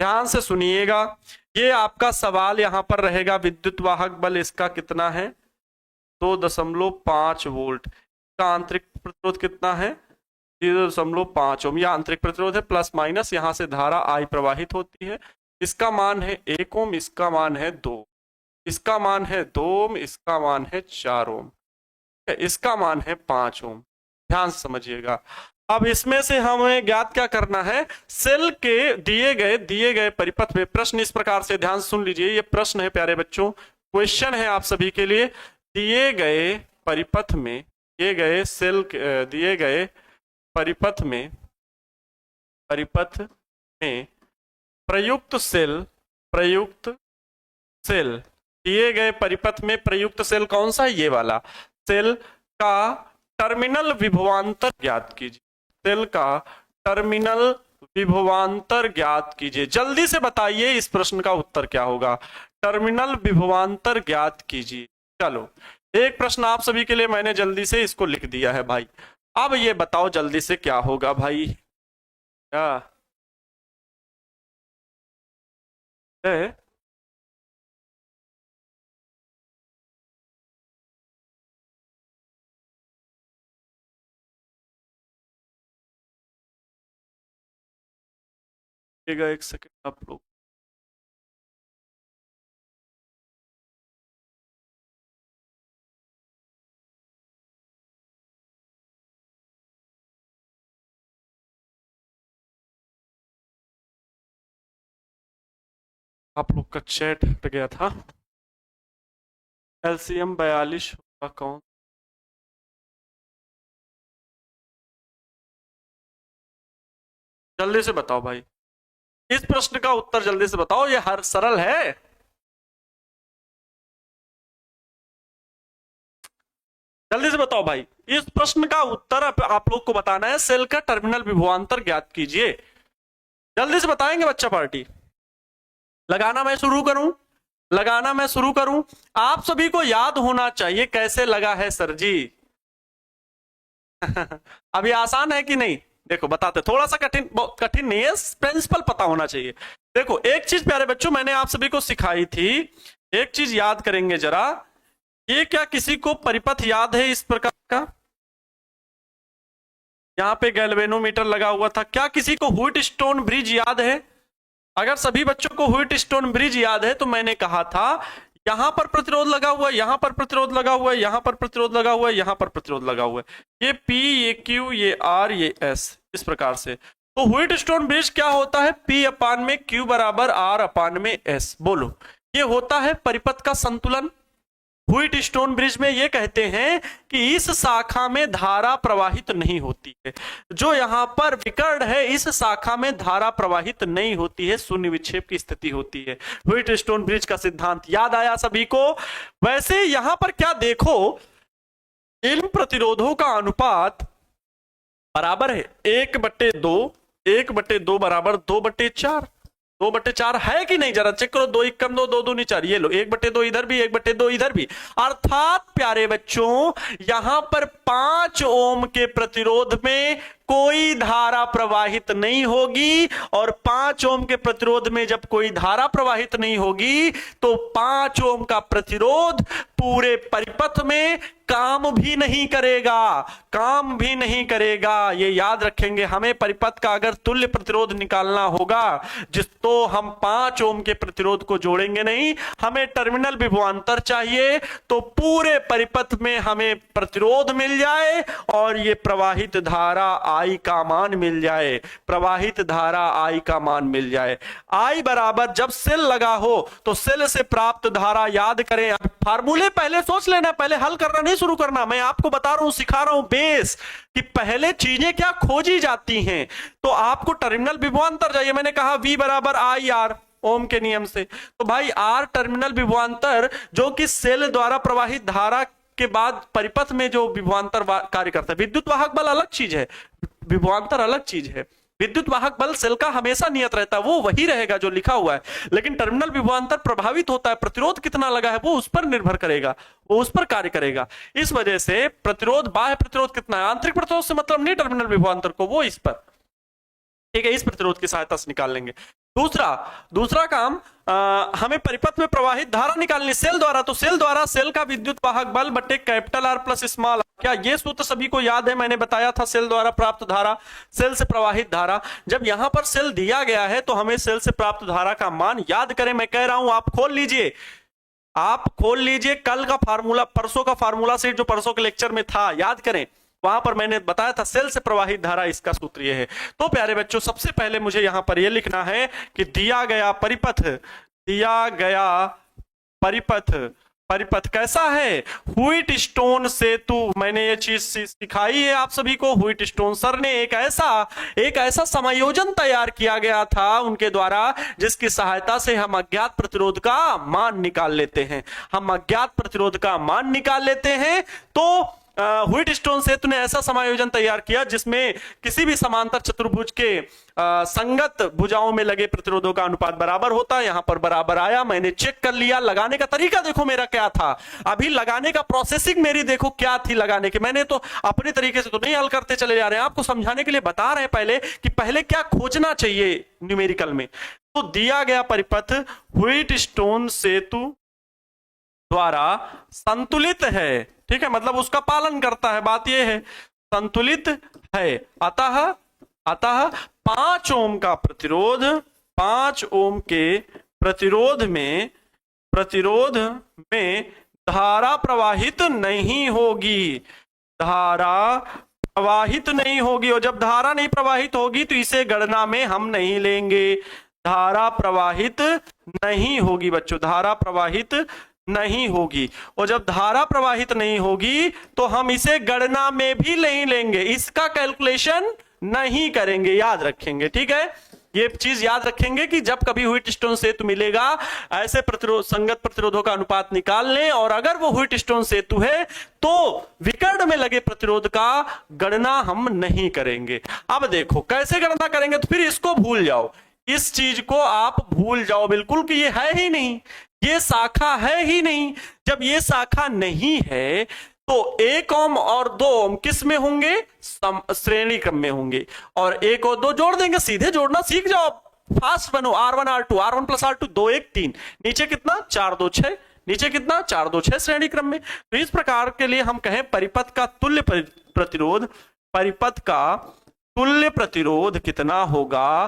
ध्यान से सुनिएगा, ये आपका सवाल यहां पर रहेगा, विद्युत वाहक बल इसका कितना है, 2.5 वोल्ट, का आंतरिक प्रतिरोध कितना है 0.5 ओम, यह आंतरिक प्रतिरोध है, प्लस माइनस यहां से धारा आई प्रवाहित होती है, इसका मान है 1 ओम, इसका मान है 2, इसका मान है 2 ओम, इसका मान है 4 ओम, इसका मान है 5 ओम। ध्यान से समझिएगा। अब इसमें से हमें ज्ञात क्या करना है, सेल के दिए गए परिपथ में, प्रश्न इस प्रकार से, ध्यान सुन लीजिए, ये प्रश्न है प्यारे बच्चों, क्वेश्चन है आप सभी के लिए, दिए गए परिपथ में, दिए गए सेल, दिए गए परिपथ में प्रयुक्त सेल, दिए गए परिपथ में प्रयुक्त सेल कौन सा, ये वाला सेल का टर्मिनल विभवांतर ज्ञात कीजिए, सेल का टर्मिनल विभवांतर ज्ञात कीजिए। जल्दी से बताइए इस प्रश्न का उत्तर क्या होगा, टर्मिनल विभवांतर ज्ञात कीजिए। चलो एक प्रश्न आप सभी के लिए मैंने जल्दी से इसको लिख दिया है भाई, अब ये बताओ जल्दी से क्या होगा भाई, क्या है? एक सेकंड आप लोग, आप लोग का चैट हट गया था। एलसीएम 42 होगा कौन, जल्दी से बताओ भाई, इस प्रश्न का उत्तर जल्दी से बताओ, ये हर सरल है, जल्दी से बताओ भाई, इस प्रश्न का उत्तर आप लोग को बताना है, सेल का टर्मिनल विभवांतर ज्ञात कीजिए। जल्दी से बताएंगे बच्चा पार्टी। लगाना मैं शुरू करूं। आप सभी को याद होना चाहिए कैसे लगा है सर जी। अभी आसान है कि नहीं, देखो बताते, थोड़ा सा कठिन नहीं है, प्रिंसिपल पता होना चाहिए। देखो एक चीज प्यारे बच्चों मैंने आप सभी को सिखाई थी, एक चीज याद करेंगे जरा। ये क्या किसी को परिपथ याद है इस प्रकार का? यहां पे गैल्वेनोमीटर लगा हुआ था, क्या किसी को व्हीटस्टोन ब्रिज याद है? अगर सभी बच्चों को व्हीटस्टोन ब्रिज याद है तो मैंने कहा था यहां पर प्रतिरोध लगा हुआ है, यहां पर प्रतिरोध लगा हुआ है, यहां पर प्रतिरोध लगा हुआ है, यहां पर प्रतिरोध लगा हुआ है, ये P, ये Q, ये R, ये S, इस प्रकार से। तो व्हीटस्टोन ब्रिज क्या होता है? P अपान में Q बराबर R अपान में S। बोलो, ये होता है परिपथ का संतुलन। व्हीटस्टोन ब्रिज में ये कहते हैं कि इस शाखा में धारा प्रवाहित नहीं होती है, जो यहां पर विकर्ण है इस शाखा में धारा प्रवाहित नहीं होती है, शून्य विक्षेप की स्थिति होती है। व्हीटस्टोन ब्रिज का सिद्धांत याद आया सभी को? वैसे यहां पर क्या देखो, इन प्रतिरोधों का अनुपात बराबर है 1/2, 1/2 बराबर 2/4, 2/4 है कि नहीं? जरा चेक करो, 2 1 कम 2, 2 2 4, ये लो 1/2 इधर भी, 1/2 इधर भी। अर्थात प्यारे बच्चों यहां पर 5 ओम के प्रतिरोध में कोई धारा प्रवाहित नहीं होगी, और 5 ओम के प्रतिरोध में जब कोई धारा प्रवाहित नहीं होगी तो 5 ओम का प्रतिरोध पूरे परिपथ में काम भी नहीं करेगा, काम भी नहीं करेगा। ये याद रखेंगे, हमें परिपथ का अगर तुल्य प्रतिरोध निकालना होगा जिस तो हम 5 ओम के प्रतिरोध को जोड़ेंगे नहीं, हमें टर्मिनल विभवांतर चाहिए, तो पूरे परिपथ में हमें प्रतिरोध मिल जाए और ये प्रवाहित धारा आई का मान मिल जाए, प्रवाहित धारा आई का मान मिल जाए। आई बराबर जब सेल लगा हो तो सेल से प्राप्त धारा याद करें। अब फार्मूले पहले सोच लेना, पहले हल करना नहीं शुरू करना। मैं आपको बता रहा हूं, सिखा रहा हूं बेस कि पहले चीजें क्या खोजी जाती हैं। तो आपको टर्मिनल विभवांतर चाहिए, मैंने कहा V बराबर आई आर ओम के नियम से। तो भाई आर टर्मिनल विभवांतर जो कि सेल द्वारा प्रवाहित धारा के बाद परिपथ में जो विभवांतर कार्य करता है। विद्युत वाहक बल अलग चीज है, विभवांतर अलग चीज है। विद्युत वाहक बल सेल का हमेशा नियत रहता है, वो वही रहेगा जो लिखा हुआ है, लेकिन टर्मिनल विभवांतर प्रभावित होता है, प्रतिरोध कितना लगा है वो उस पर निर्भर करेगा, वो उस पर कार्य करेगा। इस वजह से प्रतिरोध, बाह्य प्रतिरोध कितना है, आंतरिक प्रतिरोध से मतलब नहीं टर्मिनल विभवांतर को, वो इस पर, ठीक है, इस प्रतिरोध की सहायता से निकाल लेंगे। दूसरा काम हमें परिपथ में प्रवाहित धारा निकालनी सेल द्वारा, तो सेल द्वारा सेल का विद्युत वाहक बल बटे कैपिटल आर प्लस स्मॉल। क्या ये सूत्र सभी को याद है? मैंने बताया था सेल द्वारा प्राप्त धारा, सेल से प्रवाहित धारा। जब यहां पर सेल दिया गया है तो हमें सेल से प्राप्त धारा का मान याद करें। मैं कह रहा हूं आप खोल लीजिए, आप खोल लीजिए कल का फार्मूला, परसों का फार्मूला सेट जो परसों के लेक्चर में था, याद करें, वहां पर मैंने बताया था सेल से प्रवाहित धारा, इसका सूत्र ये है। तो प्यारे बच्चों सबसे पहले मुझे यहां पर यह लिखना है कि दिया गया परिपथ कैसा है? व्हीटस्टोन सेतु। मैंने ये चीज सिखाई है आप सभी को। व्हीटस्टोन सर ने एक ऐसा समायोजन तैयार किया गया था उनके द्वारा जिसकी सहायता से हम अज्ञात प्रतिरोध का मान निकाल लेते हैं, तो व्हीटस्टोन सेतु ने ऐसा समायोजन तैयार किया जिसमें किसी भी समांतर चतुर्भुज के संगत भुजाओं में लगे प्रतिरोधों का अनुपात बराबर होता है। यहां पर बराबर आया, मैंने चेक कर लिया। लगाने का तरीका देखो मेरा क्या था, अभी लगाने का प्रोसेसिंग मेरी देखो क्या थी लगाने की। मैंने तो अपने तरीके से तो नहीं हल करते चले जा रहे हैं, आपको समझाने के लिए बता रहे हैं पहले कि पहले क्या खोजना चाहिए न्यूमेरिकल में। तो दिया गया परिपथ व्हीटस्टोन सेतु द्वारा संतुलित है, ठीक है, मतलब उसका पालन करता है, बात यह है संतुलित है। अतः 5 ओम का प्रतिरोध, 5 ओम के प्रतिरोध में धारा प्रवाहित नहीं होगी, और जब धारा नहीं प्रवाहित होगी तो इसे गणना में हम नहीं लेंगे। धारा प्रवाहित नहीं होगी बच्चों, धारा प्रवाहित नहीं होगी, और जब धारा प्रवाहित नहीं होगी तो हम इसे गणना में भी नहीं लेंगे, इसका कैलकुलेशन नहीं करेंगे, याद रखेंगे, ठीक है। ये चीज याद रखेंगे कि जब कभी व्हीटस्टोन सेतु मिलेगा ऐसे प्रतिरोध, संगत प्रतिरोधों का अनुपात निकाल लें, और अगर वो व्हीटस्टोन सेतु है तो विकर्ण में लगे प्रतिरोध का गणना हम नहीं करेंगे। अब देखो कैसे गणना करेंगे, तो फिर इसको भूल जाओ, इस चीज को आप भूल जाओ बिल्कुल कि ये है ही नहीं, ये शाखा है ही नहीं। जब ये शाखा नहीं है तो 1 ओम और 2 ओम किस में होंगे? श्रेणी क्रम में होंगे। और 1 और 2 जोड़ देंगे, सीधे जोड़ना सीख जाओ, फास्ट बनो। R1 R2, R1 plus R2 2 1 3, नीचे कितना 4 2 6, नीचे कितना 4 2 6 श्रेणी क्रम में। तो इस प्रकार के लिए हम कहें परिपथ का तुल्य प्रतिरोध, परिपथ का तुल्य प्रतिरोध कितना होगा?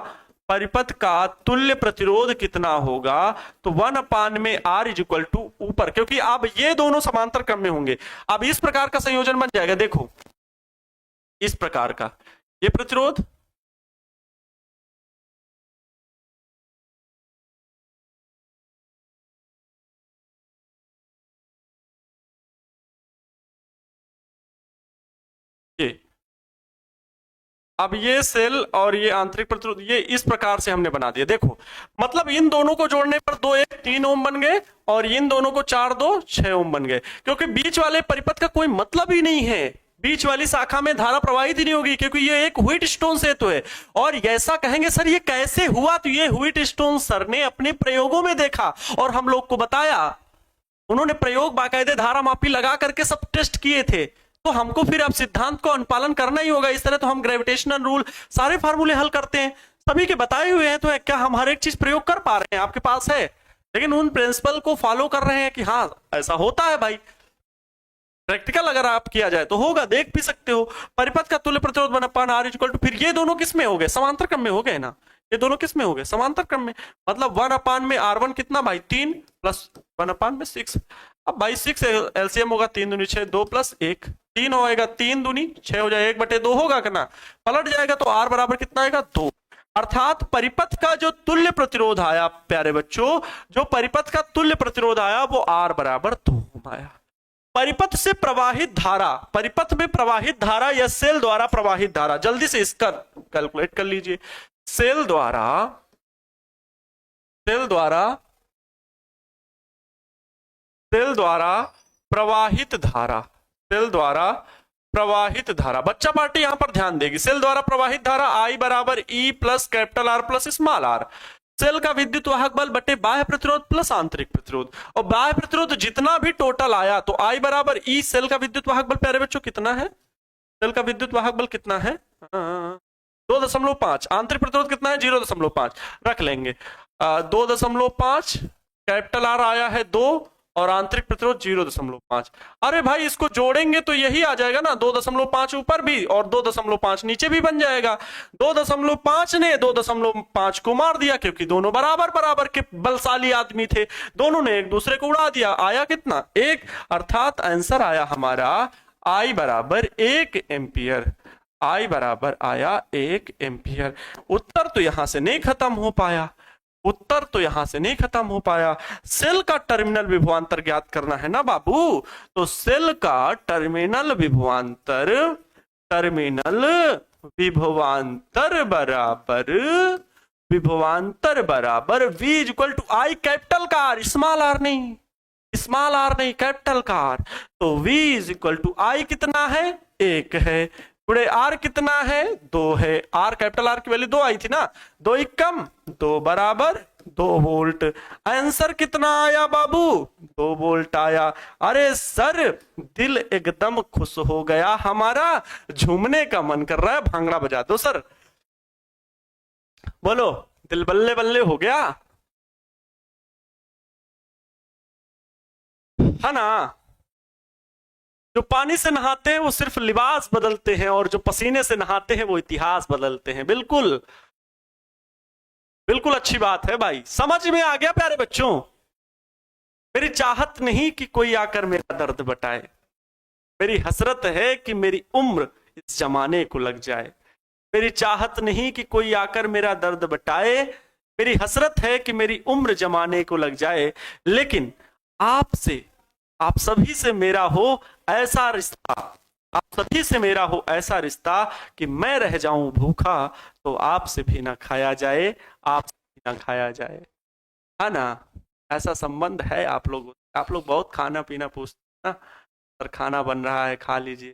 परिपथ का तुल्य प्रतिरोध कितना होगा? तो 1 में R इज इक्वल टू ऊपर, क्योंकि अब ये दोनों समांतर क्रम में होंगे। अब इस प्रकार का संयोजन बन जाएगा, देखो इस प्रकार का ये प्रतिरोध, ये अब ये सेल और ये आंतरिक प्रतिरोध, ये इस प्रकार से हमने बना दिया। देखो मतलब इन दोनों को जोड़ने पर 2 1 3 ओम बन गए और इन दोनों को 4 2 6 ओम बन गए, क्योंकि बीच वाले परिपथ का कोई मतलब ही नहीं है। बीच वाली शाखा में धारा प्रवाहित ही नहीं होगी, क्योंकि ये एक व्हीट स्टोन सेतु है। और ऐसा कहेंगे सर ये कैसे हुआ? तो ये व्हीट स्टोन सर ने अपने प्रयोगों में देखा और हम लोग को बताया। उन्होंने प्रयोग बाकायदे धारा मापी लगा करके सब टेस्ट किए थे। तो हमको फिर अब सिद्धांत को अनुपालन करना ही होगा। इस तरह तो हम ग्रेविटेशनल रूल सारे फार्मूले हल करते हैं, सभी के बताए हुए हैं, तो क्या हम हर एक चीज प्रयोग कर पा रहे हैं? आपके पास है, लेकिन उन प्रिंसिपल को फॉलो कर रहे हैं कि हाँ ऐसा होता है भाई। प्रैक्टिकल अगर आप किया जाए तो होगा, देख भी सकते हो। परिपथ का तुल्य प्रतिरोध 1/R इक्वल टू, फिर ये दोनों किस में हो गए? समांतर क्रम में हो गए ना, ये दोनों किस में हो गए? समांतर क्रम में। मतलब 1 में R1 कितना भाई? 3 प्लस 1 में 6। अब भाई 6 एलसीएम होगा, 3 दूनी 6, 2 प्लस 1 3 होएगा, 3 दूनी 6 हो जाए, 1/2 होगा ना, पलट जाएगा। तो R बराबर कितना आएगा? 2। अर्थात परिपथ का जो तुल्य प्रतिरोध आया प्यारे बच्चों, जो परिपथ का तुल्य प्रतिरोध आया वो R बराबर 2 आया। परिपथ से प्रवाहित धारा, परिपथ में प्रवाहित धारा या सेल द्वारा प्रवाहित धारा, जल्दी से इसका कैलकुलेट कर लीजिए। सेल द्वारा प्रवाहित धारा, सेल द्वारा प्रवाहित धारा, बच्चा पार्टी यहां पर ध्यान देगी। सेल द्वारा प्रवाहित धारा I बराबर E plus capital R plus small r। Cell का विद्युत वाहक बल बटे बाह्य प्रतिरोध प्लस आंतरिक प्रतिरोध, और बाह्य प्रतिरोध जितना भी टोटल आया तो I बराबर E। सेल का विद्युत वाहक बल प्यारे बच्चों कितना है? सेल का विद्युत वाहक बल कितना है? 2.5। आंतरिक प्रतिरोध कितना है? 0.5 रख लेंगे। 2.5, कैपिटल R आया है 2 और आंतरिक प्रतिरोध 0.5। अरे भाई इसको जोड़ेंगे तो यही आ जाएगा ना, 2.5 ऊपर भी और 2.5 नीचे भी बन जाएगा। 2.5 ने 2.5 को मार दिया, क्योंकि दोनों बराबर बराबर के बलशाली आदमी थे, दोनों ने एक दूसरे को उड़ा दिया। आया कितना? 1। अर्थात आंसर आया हमारा I बराबर 1 एम्पियर। I बराबर आया 1 एम्पियर। उत्तर तो यहां से नहीं खत्म हो पाया, उत्तर तो यहां से नहीं खत्म हो पाया। सेल का टर्मिनल विभवांतर ज्ञात करना है ना बाबू, तो सेल का टर्मिनल विभवांतर बराबर V equal to I capital का R, स्मॉल r नहीं, कैपिटल का R। तो V is equal to I कितना है? 1 है, गुणे R कितना है? 2 है। R कैपिटल R की वैल्यू 2 आई थी ना, 2 कम 2 बराबर 2 वोल्ट। आंसर कितना आया बाबू? 2 वोल्ट आया। अरे सर दिल एकदम खुश हो गया हमारा, झूमने का मन कर रहा है, भांगड़ा बजा दो सर। बोलो, दिल बल्ले बल्ले हो गया है ना। जो पानी से नहाते हैं वो सिर्फ लिबास बदलते हैं, और जो पसीने से नहाते हैं वो इतिहास बदलते हैं। बिल्कुल बिल्कुल अच्छी बात है भाई, समझ में आ गया प्यारे बच्चों। मेरी चाहत नहीं कि कोई आकर मेरा दर्द बटाए, मेरी हसरत है कि मेरी उम्र इस जमाने को लग जाए। मेरी चाहत नहीं कि कोई आकर मेरा दर्द बटाए, मेरी हसरत है कि मेरी उम्र जमाने को लग जाए। लेकिन आपसे, आप सभी से मेरा हो ऐसा रिश्ता, आप सभी से मेरा हो ऐसा रिश्ता कि मैं रह जाऊं भूखा तो आपसे भी ना खाया जाए, आपसे भी ना खाया जाए, है ना। ऐसा संबंध है आप लोग बहुत खाना पीना पूछते हैं ना, सर खाना बन रहा है खा लीजिए।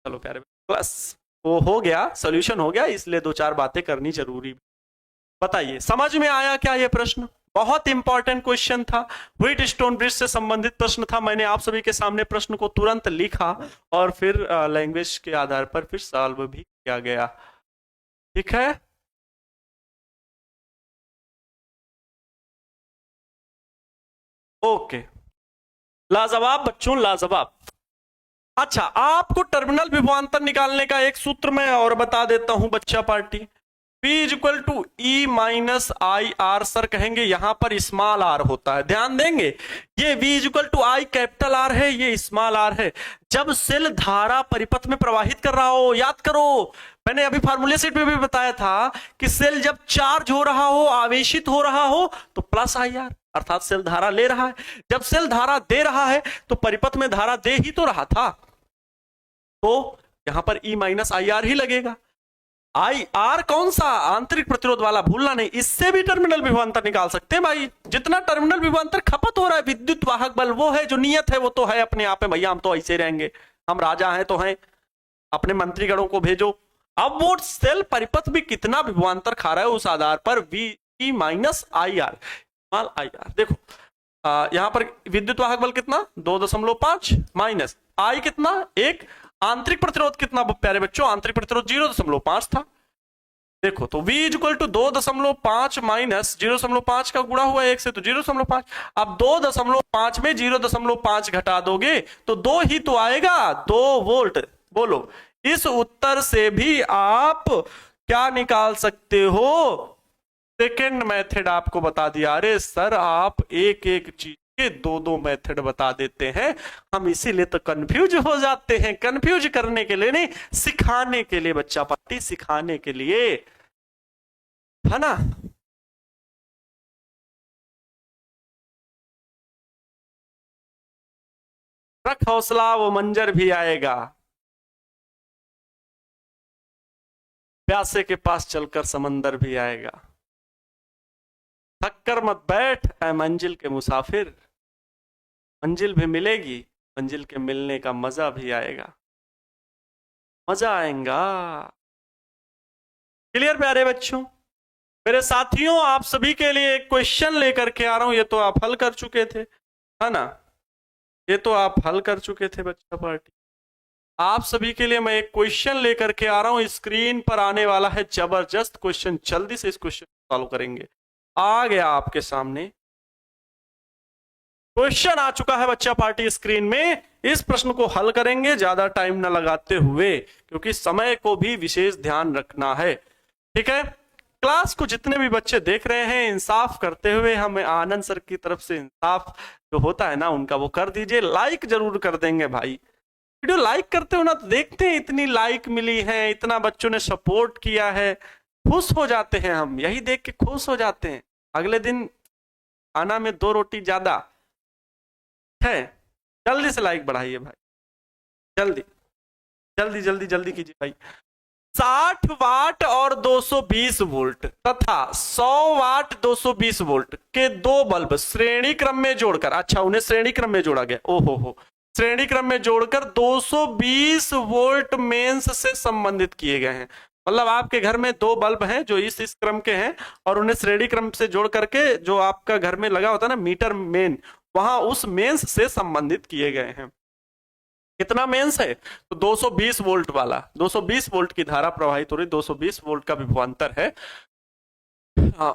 चलो प्यारे, बस वो हो गया, सोल्यूशन हो गया, इसलिए 2-4 बातें करनी जरूरी। बताइए समझ में आया क्या ये प्रश्न? बहुत इंपॉर्टेंट क्वेश्चन था, व्हीट स्टोन ब्रिज से संबंधित प्रश्न था। मैंने आप सभी के सामने प्रश्न को तुरंत लिखा और फिर लैंग्वेज के आधार पर फिर सॉल्व भी किया गया। ठीक है, ओके, लाजवाब बच्चों, लाजवाब। अच्छा, आपको टर्मिनल विभवांतर निकालने का एक सूत्र मैं और बता देता हूं बच्चा party. V is equal to E minus I R. Sir कहेंगे यहां पर स्मॉल आर होता है, ध्यान देंगे। ये V is equal to I capital R है, ये स्मॉल आर है। जब सेल धारा परिपथ में प्रवाहित कर रहा हो, याद करो मैंने अभी फार्मूले सेट में भी बताया था कि सेल जब चार्ज हो रहा हो, आवेशित हो रहा हो, तो प्लस आई आर, अर्थात सेल धारा ले रहा है। जब सेल धारा दे रहा है तो परिपथ में धारा दे ही तो रहा था, तो यहां पर ई माइनस आई आर ही लगेगा। आई आर कौन सा? आंतरिक प्रतिरोध वाला, भूलना नहीं। इससे भी टर्मिनल विभवांतर निकाल सकते हैं भाई। जितना टर्मिनल विभवांतर खपत हो रहा है, विद्युत वाहक बल वो है, जो नियत है वो तो है अपने आप में भैया। हम तो ऐसे रहेंगे, हम राजा हैं तो हैं, अपने मंत्रीगणों को भेजो। अब वो सेल परिपथ भी कितना विभवांतर खा रहा है उस आधार पर V minus I R, I R. देखो यहां पर विद्युत वाहक बल कितना 2.5 माइनस आई कितना 1, आंतरिक प्रतिरोध कितना प्यारे बच्चों? आंतरिक प्रतिरोध 0.5 था। देखो तो V is equal to 2.5 minus 0.5 का गुणा हुआ 1 से, तो 0.5। अब 2.5 में 0.5 घटा दोगे तो 2 ही तो आएगा, 2 वोल्ट। बोलो, इस उत्तर से भी आप क्या निकाल सकते हो? सेकेंड मेथड आपको बता दिया। अरे सर आप एक एक चीज के दो मेथड बता देते हैं, हम इसीलिए तो कंफ्यूज हो जाते हैं। कंफ्यूज करने के लिए नहीं, सिखाने के लिए बच्चा पार्टी, सिखाने के लिए, है ना। रख हौसला, वो मंजर भी आएगा। प्यासे के पास चलकर समंदर भी आएगा। थक कर मत बैठ ऐ मंजिल के मुसाफिर, मंजिल भी मिलेगी, मंजिल के मिलने का मजा भी आएगा, मजा आएगा। क्लियर प्यारे बच्चों? मेरे साथियों, आप सभी के लिए एक क्वेश्चन लेकर के आ रहा हूं। ये तो आप हल कर चुके थे, है ना, ये तो आप हल कर चुके थे बच्चा पार्टी। आप सभी के लिए मैं एक क्वेश्चन लेकर के आ रहा हूं, स्क्रीन पर आने वाला है जबरदस्त क्वेश्चन। जल्दी से इस क्वेश्चन को सॉल्व करेंगे। आ गया आपके सामने क्वेश्चन, आ चुका है बच्चा पार्टी स्क्रीन में। इस प्रश्न को हल करेंगे ज्यादा टाइम न लगाते हुए, क्योंकि समय को भी विशेष ध्यान रखना है। ठीक है, क्लास को जितने भी बच्चे देख रहे हैं, इंसाफ करते हुए, हमें आनंद सर की तरफ से इंसाफ जो होता है ना उनका, वो कर दीजिए। लाइक जरूर कर देंगे भाई। वीडियो लाइक करते हो ना तो देखते हैं इतनी लाइक मिली है, इतना बच्चों ने सपोर्ट किया है, खुश हो जाते हैं हम, यही देख के खुश हो जाते हैं। अगले दिन खाना में 2 रोटी ज्यादा है। जल्दी से लाइक बढ़ाइए भाई, जल्दी जल्दी जल्दी जल्दी कीजिए भाई। 60 वाट और 220 वोल्ट तथा 100 वाट 220 वोल्ट के 2 बल्ब श्रेणी क्रम में जोड़कर, अच्छा उन्हें श्रेणी क्रम में जोड़ा गया, ओहो हो, श्रेणी क्रम में जोड़कर 220 वोल्ट मेंस से संबंधित किए गए हैं। मतलब आपके घर में 2 बल्ब हैं जो इस क्रम के हैं, और उन्हें श्रेणी क्रम से जोड़ करके जो आपका घर में लगा होता है ना मीटर मेन, वहां उस मेंस से संबंधित किए गए हैं। कितना मेंस है? तो 220 वोल्ट वाला, 220 वोल्ट की धारा प्रवाहित हो रही, 220 वोल्ट का विभवांतर है।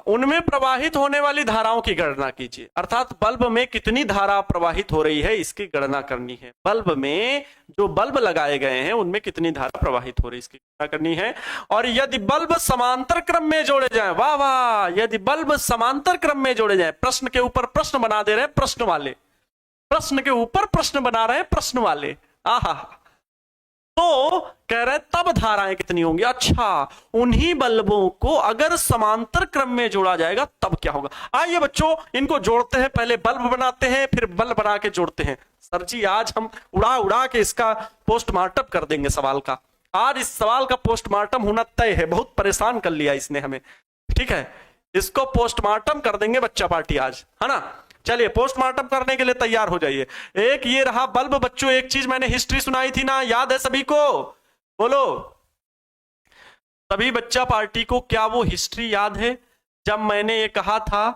उनमें प्रवाहित होने वाली धाराओं की गणना कीजिए, अर्थात बल्ब में कितनी धारा प्रवाहित हो रही है इसकी गणना करनी है। बल्ब में जो बल्ब लगाए गए हैं उनमें कितनी धारा प्रवाहित हो रही है इसकी गणना करनी है। और यदि बल्ब समांतर क्रम में जोड़े जाएं, वाह वाह, यदि बल्ब समांतर क्रम में जोड़े जाएं, प्रश्न के ऊपर प्रश्न बना दे रहे हैं, प्रश्न वाले प्रश्न के ऊपर प्रश्न बना रहे हैं, प्रश्न वाले, आहा, तो कह रहे तब धाराएं कितनी होंगी। अच्छा, उन्हीं बल्बों को अगर समांतर क्रम में जोड़ा जाएगा तब क्या होगा। आइए बच्चों इनको जोड़ते हैं, पहले बल्ब बनाते हैं फिर बल्ब बना के जोड़ते हैं। सर जी आज हम उड़ा उड़ा के इसका पोस्टमार्टम कर देंगे सवाल का। आज इस सवाल का पोस्टमार्टम होना तय है, बहुत परेशान कर लिया इसने हमें। ठीक है, इसको पोस्टमार्टम कर देंगे बच्चा पार्टी आज, है ना। चलिए पोस्टमार्टम करने के लिए तैयार हो जाइए। एक ये रहा बल्ब बच्चों, एक चीज मैंने हिस्ट्री सुनाई थी ना, याद है सभी को? बोलो सभी बच्चा पार्टी को क्या वो हिस्ट्री याद है जब मैंने ये कहा था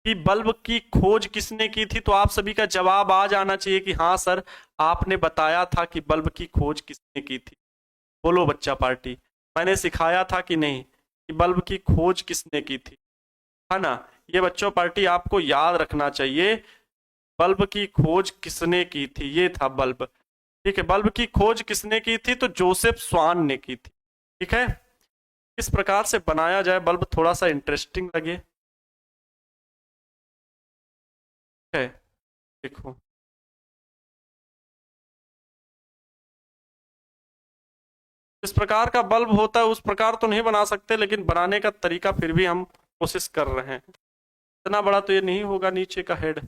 कि बल्ब की खोज किसने की थी, तो आप सभी का जवाब आ जाना चाहिए कि हाँ सर आपने बताया था कि बल्ब की खोज किसने की थी। बोलो बच्चा पार्टी, मैंने सिखाया था कि नहीं कि बल्ब की खोज किसने की थी, है ना। ये बच्चों पार्टी आपको याद रखना चाहिए, बल्ब की खोज किसने की थी, ये था बल्ब। ठीक है, बल्ब की खोज किसने की थी, तो जोसेफ स्वान ने की थी। ठीक है, किस प्रकार से बनाया जाए बल्ब थोड़ा सा इंटरेस्टिंग लगे। है, देखो इस प्रकार का बल्ब होता है, उस प्रकार तो नहीं बना सकते, लेकिन बनाने का तरीका फिर भी हम कोशिश कर रहे हैं। इतना बड़ा तो ये नहीं होगा नीचे का हेड,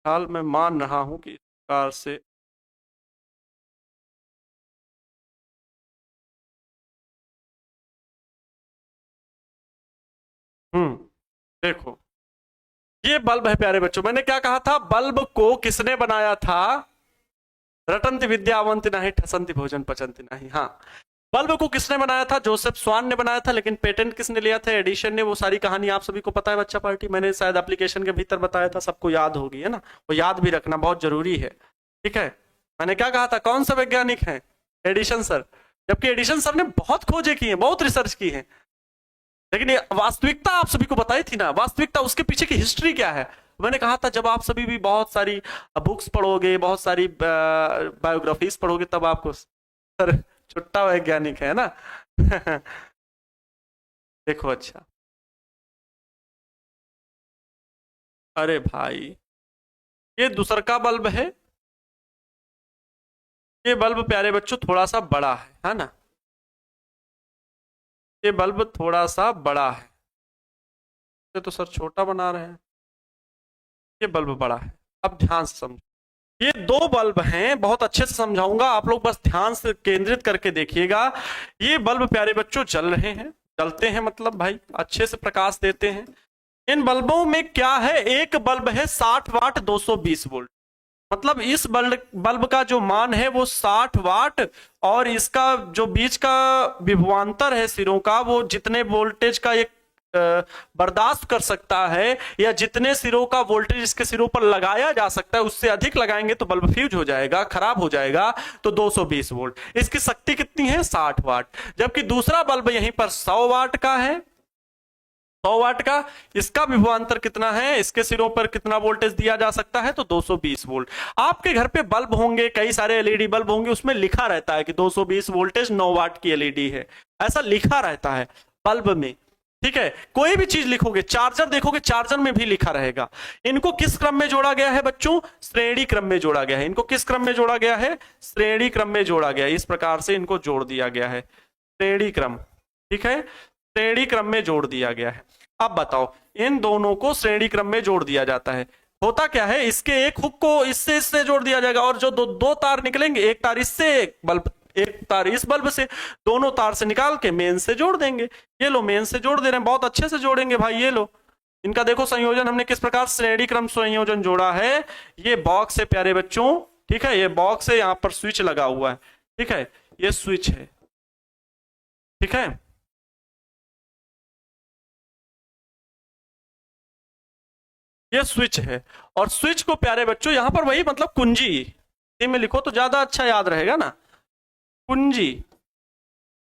हाल मैं मान रहा हूं कि इस प्रकार से। देखो ये बल्ब है प्यारे बच्चों, मैंने क्या कहा था, बल्ब को किसने बनाया था, रटंती विद्या अवंति नहीं ठसंती भोजन पचंती नहीं। हाँ, बल्ब को किसने बनाया था, जोसेफ स्वान ने बनाया था, लेकिन पेटेंट किसने लिया था, एडिशन ने। वो सारी कहानी आप सभी को पता है बच्चा पार्टी, मैंने शायद एप्लीकेशन के भीतर बताया था, सबको याद होगी, है ना। वो याद भी रखना बहुत जरूरी है। ठीक है, मैंने क्या कहा था, कौन सा वैज्ञानिक है, एडिशन सर। जबकि एडिशन सर ने बहुत खोजें की हैं, बहुत रिसर्च की है, लेकिन ये वास्तविकता आप सभी को बताई थी ना, वास्तविकता उसके पीछे की हिस्ट्री क्या है। मैंने कहा था जब आप सभी भी बहुत सारी बुक्स पढ़ोगे, बहुत सारी बायोग्राफीज पढ़ोगे, तब आपको सर छुट्टा वैज्ञानिक है ना। देखो अच्छा, अरे भाई ये दूसरा बल्ब है, ये बल्ब प्यारे बच्चों थोड़ा सा बड़ा है ना, ये बल्ब थोड़ा सा बड़ा है, ये तो सर छोटा बना रहे हैं, ये बल्ब बड़ा है। अब ध्यान से समझो, ये दो बल्ब हैं, बहुत अच्छे से समझाऊंगा, आप लोग बस ध्यान से केंद्रित करके देखिएगा। ये बल्ब प्यारे बच्चों जल रहे हैं, जलते हैं मतलब भाई अच्छे से प्रकाश देते हैं। इन बल्बों में क्या है, एक बल्ब है 60 वाट 220 वोल्ट, मतलब इस बल्ब का जो मान है वो 60 वाट, और इसका जो बीच का विभवांतर है सिरों का, वो जितने वोल्टेज का एक बर्दाश्त कर सकता है, या जितने सिरों का वोल्टेज इसके सिरों पर लगाया जा सकता है, उससे अधिक लगाएंगे तो बल्ब फ्यूज हो जाएगा, खराब हो जाएगा। तो 220 वोल्ट, इसकी शक्ति कितनी है, 60 वाट। जबकि दूसरा बल्ब यहीं पर 100 वाट का है, 100 वाट का, इसका विभवांतर कितना है, इसके सिरों पर कितना वोल्टेज दिया जा सकता है, तो 220 वोल्ट। आपके घर पे बल्ब होंगे, कई सारे एलईडी बल्ब होंगे, उसमें लिखा रहता है कि 220 वोल्टेज 9 वाट की एलईडी है, ऐसा लिखा रहता है बल्ब में। ठीक है, कोई भी चीज लिखोगे, चार्जर देखोगे, चार्जर में भी लिखा रहेगा। इनको किस क्रम में जोड़ा गया है बच्चों, श्रेणी क्रम में जोड़ा गया है। इनको किस क्रम में जोड़ा गया है, श्रेणी क्रम में जोड़ा गया है, इस प्रकार से इनको जोड़ दिया गया है, श्रेणी क्रम। ठीक है, श्रेणी क्रम में जोड़ दिया गया है। अब बताओ, इन दोनों को श्रेणी क्रम में जोड़ दिया जाता है, होता क्या है, इसके एक हुक को इससे जोड़ दिया जाएगा, और जो दो तार निकलेंगे, एक तार इससे, एक तार इस बल्ब से, दोनों तार से निकाल के मेन से जोड़ देंगे। ये लो मेन से जोड़ दे रहे हैं, बहुत अच्छे से जोड़ेंगे भाई। ये लो, इनका देखो संयोजन हमने किस प्रकार श्रेणी क्रम संयोजन जोड़ा है। ये बॉक्स है प्यारे बच्चों, ठीक है, ये बॉक्स है, यहां पर स्विच लगा हुआ है। ठीक है, ये स्विच है। ठीक है, ये स्विच है, और स्विच को प्यारे बच्चों यहां पर वही मतलब कुंजी में लिखो तो ज्यादा अच्छा याद रहेगा ना, कुंजी,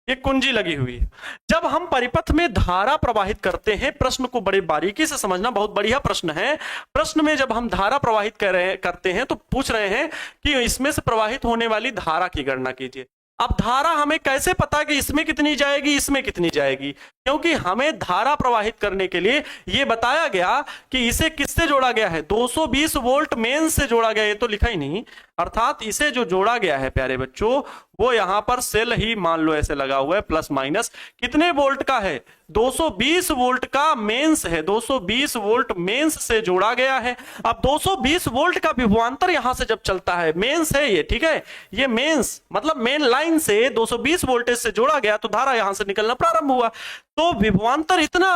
ये कुंजी लगी हुई है। जब हम परिपथ में धारा प्रवाहित करते हैं, प्रश्न को बड़ी बारीकी से समझना, बहुत बढ़िया प्रश्न है। प्रश्न में जब हम धारा प्रवाहित करते हैं तो पूछ रहे हैं कि इसमें से प्रवाहित होने वाली धारा की गणना कीजिए। अब धारा हमें कैसे पता कि इसमें कितनी जाएगी, इसमें कितनी जाएगी, क्योंकि हमें धारा प्रवाहित करने के लिए यह बताया गया कि इसे किससे जोड़ा गया है, 220 वोल्ट मेन से जोड़ा गया, ये तो लिखा ही नहीं। अर्थात इसे जो जोड़ा गया है प्यारे बच्चों, वो यहां पर सेल ही मान लो ऐसे लगा हुआ है, प्लस माइनस कितने वोल्ट का है, 220 वोल्ट का मेंस है, 220 वोल्ट मेंस से जोड़ा गया है। अब 220 वोल्ट का विभवांतर यहां से जब चलता है, मेंस है ये, ठीक है, ये मेंस मतलब मेन लाइन से 220 वोल्टेज से जोड़ा गया, तो धारा यहां से निकलना प्रारंभ हुआ। तो विभवांतर इतना,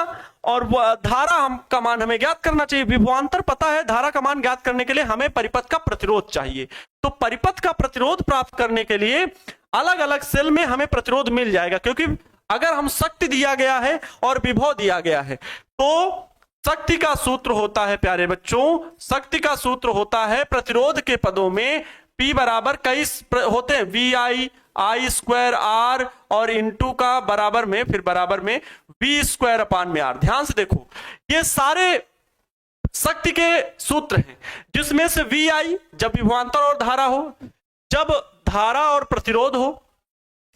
और धारा हम का मान हमें ज्ञात करना चाहिए। विभवांतर पता है, धारा का मान ज्ञात करने के लिए हमें परिपथ का प्रतिरोध चाहिए। तो परिपथ का प्रतिरोध प्राप्त करने के लिए अलग अलग सेल में हमें प्रतिरोध मिल जाएगा, क्योंकि अगर हम शक्ति दिया गया है और विभव दिया गया है तो शक्ति का सूत्र होता है प्यारे बच्चों, शक्ति का सूत्र होता है प्रतिरोध के पदों में P बराबर कई होते हैं, VI I स्क्वायर R और इंटू का बराबर में फिर बराबर में V स्क्वायर अपान में R। ध्यान से देखो ये सारे शक्ति के सूत्र हैं जिसमें से VI जब विभवांतर और धारा हो, जब धारा और प्रतिरोध हो।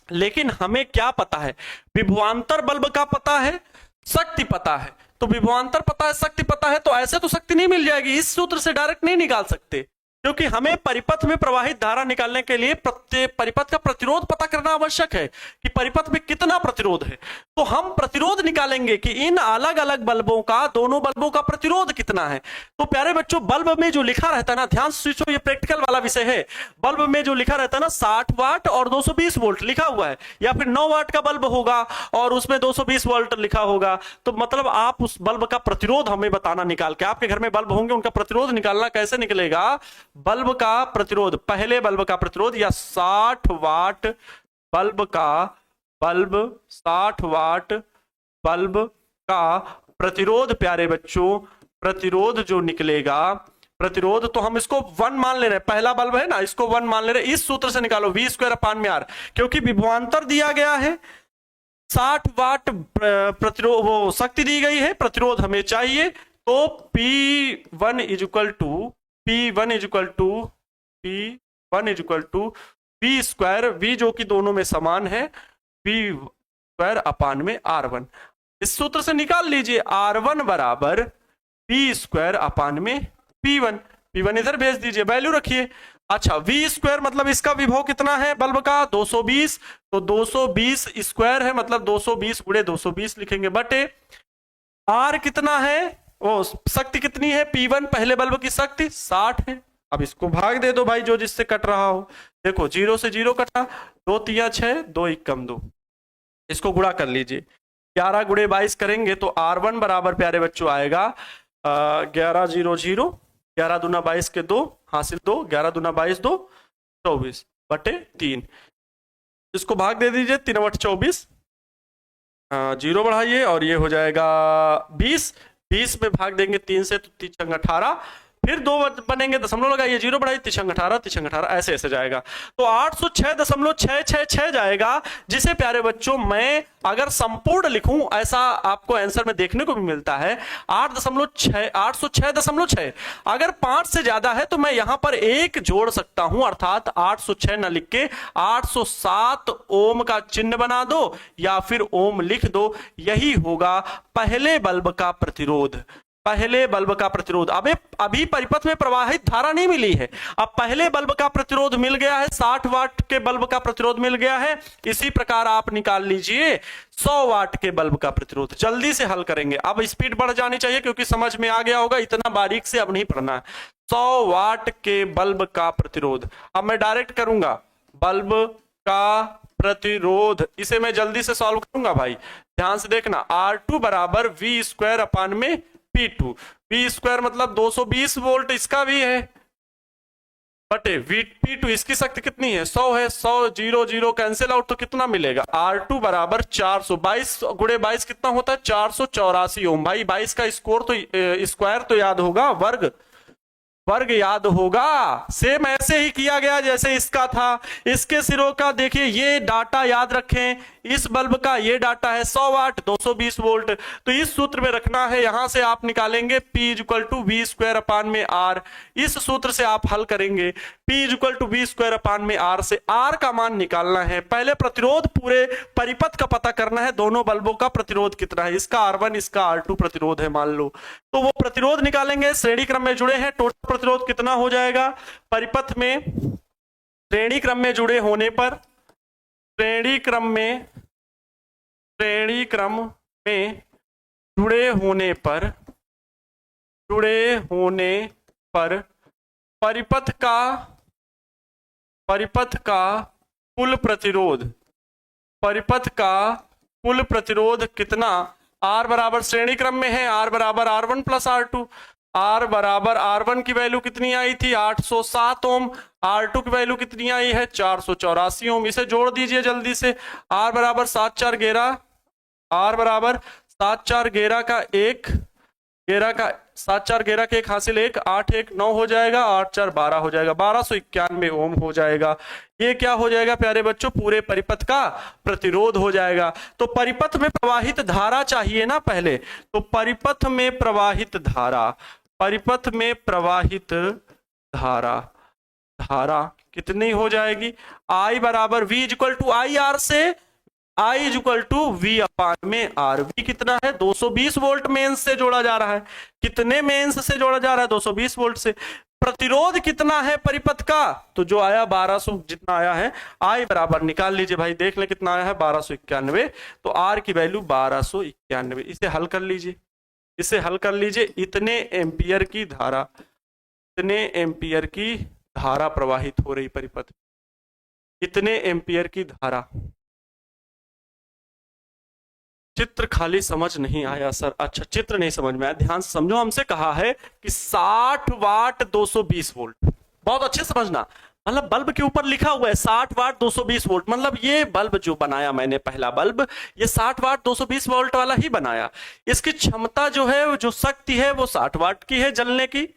लेकिन हमें क्या पता है, विभवांतर बल्ब का पता है, शक्ति पता है। तो विभवांतर पता है, शक्ति पता है, तो ऐसे तो शक्ति नहीं मिल जाएगी, इस सूत्र से डायरेक्ट नहीं निकाल सकते, क्योंकि हमें परिपथ में प्रवाहित धारा निकालने के लिए परिपथ का प्रतिरोध पता करना आवश्यक है कि परिपथ में कितना प्रतिरोध है। तो हम प्रतिरोध निकालेंगे कि इन अलग अलग बल्बों का, दोनों बल्बों का प्रतिरोध कितना है। तो प्यारे बच्चों बल्ब में जो लिखा रहता है ना, ध्यान से सोचो, ये प्रैक्टिकल वाला विषय है। बल्ब में जो लिखा रहता है ना 60 वाट और 220 वोल्ट लिखा हुआ है, या फिर 9 वाट का बल्ब होगा और उसमें 220 वोल्ट लिखा होगा, तो मतलब आप उस बल्ब का प्रतिरोध हमें बताना निकाल के। आपके घर में बल्ब होंगे, उनका प्रतिरोध निकालना कैसे निकलेगा, बल्ब का प्रतिरोध, पहले बल्ब का प्रतिरोध या 60 वाट बल्ब का, बल्ब 60 वाट बल्ब का प्रतिरोध प्यारे बच्चों, प्रतिरोध जो निकलेगा, प्रतिरोध तो हम इसको 1 मान ले रहे हैं, पहला बल्ब है ना, इसको 1 मान ले रहे हैं, इस सूत्र से निकालो V स्क्वायर अपान में R, क्योंकि विभवांतर दिया गया है, 60 वाट प्रतिरोध, वो शक्ति दी गई है, प्रतिरोध हमें चाहिए, तो P1 is equal to V square, V जो कि दोनों में समान है, V स्क्वायर अपान में R1। इस सूत्र से निकाल लीजिए R1 बराबर V स्क्वायर अपान में P1 इधर भेज दीजिए, वैल्यू रखिए। अच्छा V स्क्वायर मतलब इसका विभव कितना है बल्ब का, 220, तो 220 स्क्वायर है, मतलब 220 गुणे 220 लिखेंगे, बटे R कितना है, वो शक्ति कितनी है, P1 पहले बल्ब की शक्ति 60 है। अब इसको भाग दे दो भाई, जो जिससे कट रहा हो, देखो 0 से 0 कटा, 2 तिया 6, 2 एकम 2, इसको गुणा कर लीजिए, 11 गुणे 22 करेंगे तो R1 बराबर प्यारे बच्चों आएगा 11 0 0, 11 दूना 22 के 2 हासिल 2, 11 दूना 22 2 24 बटे 3, इसको भाग दे दीजिए, 3 बटे 24, 0 बढ़ाइए और ये हो जाएगा 20 में भाग देंगे 3 से तो 3 18, फिर 2 बनेंगे, दशमलव लगाइए, 0 बढ़ाइए, 3 18, ऐसे ऐसे जाएगा, तो 806.666 जाएगा, जिसे प्यारे बच्चों मैं अगर संपूर्ण लिखूं, ऐसा आपको आंसर में देखने को भी मिलता है 806, अगर 5 से ज्यादा है तो मैं यहां पर 1 जोड़ सकता हूं, अर्थात 806 न लिख के 807 ओम का चिन्ह बना दो या फिर ओम लिख दो, यही होगा पहले बल्ब का प्रतिरोध, पहले बल्ब का प्रतिरोध। अभी परिपथ में प्रवाहित धारा नहीं मिली है, अब पहले बल्ब का प्रतिरोध मिल गया है, 60 वाट के बल्ब का प्रतिरोध मिल गया है। इसी प्रकार आप निकाल लीजिए 100 वाट के बल्ब का प्रतिरोध। जल्दी से हल करेंगे, अब स्पीड बढ़ जानी चाहिए क्योंकि समझ में आ गया होगा, इतना बारीक से अब नहीं पढ़ना है। 100 वाट के बल्ब का प्रतिरोध, अब मैं डायरेक्ट करूंगा बल्ब का प्रतिरोध, इसे मैं जल्दी से सॉल्व करूंगा भाई, ध्यान से देखना। R2 बराबर V स्क्वायर अपान में P2, V स्क्वायर मतलब 220 वोल्ट इसका भी है, बटे P2 इसकी शक्ति कितनी है, 100 है, 100 0 0 कैंसिल आउट, तो कितना मिलेगा, R2 बराबर 422 गुणे 22 कितना होता है, 484 ओम। भाई 22 का स्क्वायर तो याद होगा, वर्ग याद होगा, सेम ऐसे ही किया गया जैसे इसका था। इसके सिरों का देखिए, ये डाटा याद रखें, इस बल्ब का ये डाटा है 100 वाट 220 वोल्ट, तो इस सूत्र में रखना है, यहां से आप निकालेंगे P equal to V square upon में R, इस सूत्र से आप हल करेंगे, P equal to V square upon में R से R का मान निकालना है। पहले प्रतिरोध पूरे परिपथ का पता करना है, दोनों बल्बों का प्रतिरोध कितना है, इसका R1 इसका R2 प्रतिरोध है मान लो, तो वो प्रतिरोध निकालेंगे, श्रेणी क्रम में जुड़े हैं, टोटल प्रतिरोध कितना हो जाएगा, परिपथ में श्रेणी क्रम में जुड़े होने पर, श्रेणी क्रम में जुड़े होने पर परिपथ का कुल प्रतिरोध कितना, R बराबर श्रेणी क्रम में है, R बराबर R1 प्लस R2, R बराबर R1 की वैल्यू कितनी आई थी 807 ओम, R2 की वैल्यू कितनी आई है 484 ओम। इसे जोड़ दीजिए जल्दी से। R बराबर 7 4 11, R बराबर 7 4 11 का 1, 11 का 7 4 11 के 1 हासिल 1, 8 1 9 हो जाएगा, 8 4 12 हो जाएगा, 1291 ओम हो जाएगा। ये क्या हो जाएगा प्यारे बच्चों, पूरे परिपथ का प्रतिरोध हो जाएगा। तो परिपथ में प्रवाहित धारा चाहिए ना पहले, तो परिपथ में प्रवाहित धारा, परिपथ में प्रवाहित धारा, धारा कितनी हो जाएगी, I बराबर V equal to I R से, I equal to V upon में R। V कितना है 220 वोल्ट मेंस से जोड़ा जा रहा है। कितने मेंस से जोड़ा जा रहा है 220 वोल्ट से। प्रतिरोध कितना है परिपथ का, तो जो आया 1200 जितना आया है, I बराबर निकाल लीजिए भाई, देख ले कितना आया है 1291, तो R की वैल्यू 1291। इसे हल कर लीजिए, इसे हल कर लीजिए। इतने एम्पियर की धारा, इतने एम्पियर की धारा प्रवाहित हो रही परिपथ, इतने एम्पियर की धारा। चित्र खाली समझ नहीं आया सर, अच्छा चित्र नहीं समझ में आया, ध्यान से समझो। हमसे कहा है कि 60 वाट 220 वोल्ट, बहुत अच्छे समझना, मतलब बल्ब के ऊपर लिखा हुआ है 60 वाट 220 वोल्ट, मतलब ये बल्ब जो बनाया मैंने पहला बल्ब, ये 60 वाट 220 वोल्ट वाला ही बनाया। इसकी क्षमता जो है, जो शक्ति है वो 60 वाट की है, जलने की,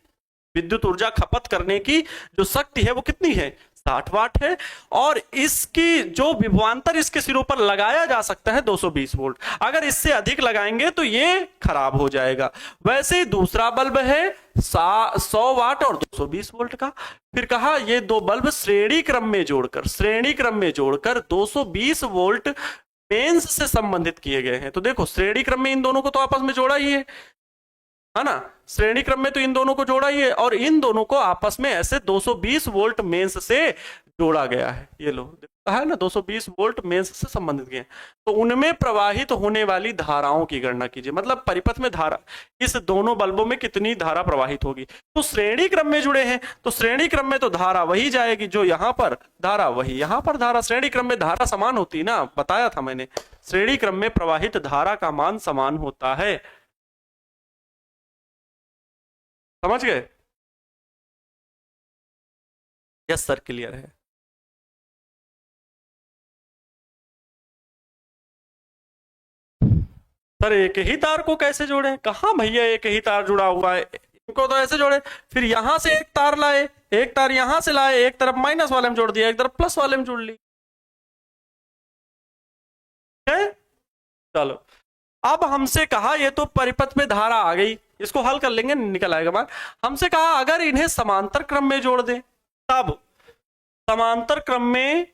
विद्युत ऊर्जा खपत करने की जो शक्ति है वो कितनी है 60 वाट है। और इसकी जो विभवांतर इसके सिरों पर लगाया जा सकता है 220 वोल्ट, अगर इससे अधिक लगाएंगे तो ये खराब हो जाएगा। वैसे ही दूसरा बल्ब है 100 वाट और 220 वोल्ट का। फिर कहा ये दो बल्ब श्रेणी क्रम में जोड़कर, श्रेणी क्रम में जोड़कर 220 वोल्ट मेंस से संबंधित किए गए हैं। तो देखो श्रेणी क्रम में इन दोनों को तो आपस में जोड़ा ही है ना, श्रेणी क्रम में तो इन दोनों को जोड़ा ही है, और इन दोनों को आपस में ऐसे 220 वोल्ट मेंस से जोड़ा गया है। ये लो कहा है ना 220 वोल्ट मेंस से संबंधित किए, तो उनमें प्रवाहित होने वाली धाराओं की गणना कीजिए, मतलब परिपथ में धारा, इस दोनों बल्बों में कितनी धारा प्रवाहित होगी। तो श्रेणी क्रम में जुड़े हैं, तो श्रेणी क्रम में तो धारा वही जाएगी जो यहां पर धारा, वही यहां पर धारा। श्रेणी क्रम में धारा समान होती है ना, बताया था मैंने, श्रेणी क्रम में प्रवाहित धारा का मान समान होता है। समझ गए? यस सर, क्लियर है। सर एक ही तार को कैसे जोड़े, कहां भैया एक ही तार जुड़ा हुआ है, इनको तो ऐसे जोड़े। फिर यहां से एक तार लाए, एक तार यहां से लाए, एक तरफ माइनस वाले में जोड़ दिया, एक तरफ प्लस वाले में जोड़ ली। चलो अब हमसे कहा, ये तो परिपथ में धारा आ गई, इसको हल कर लेंगे निकल आएगा मान। हमसे कहा अगर इन्हें समांतर क्रम में जोड़ दें, तब समांतर क्रम में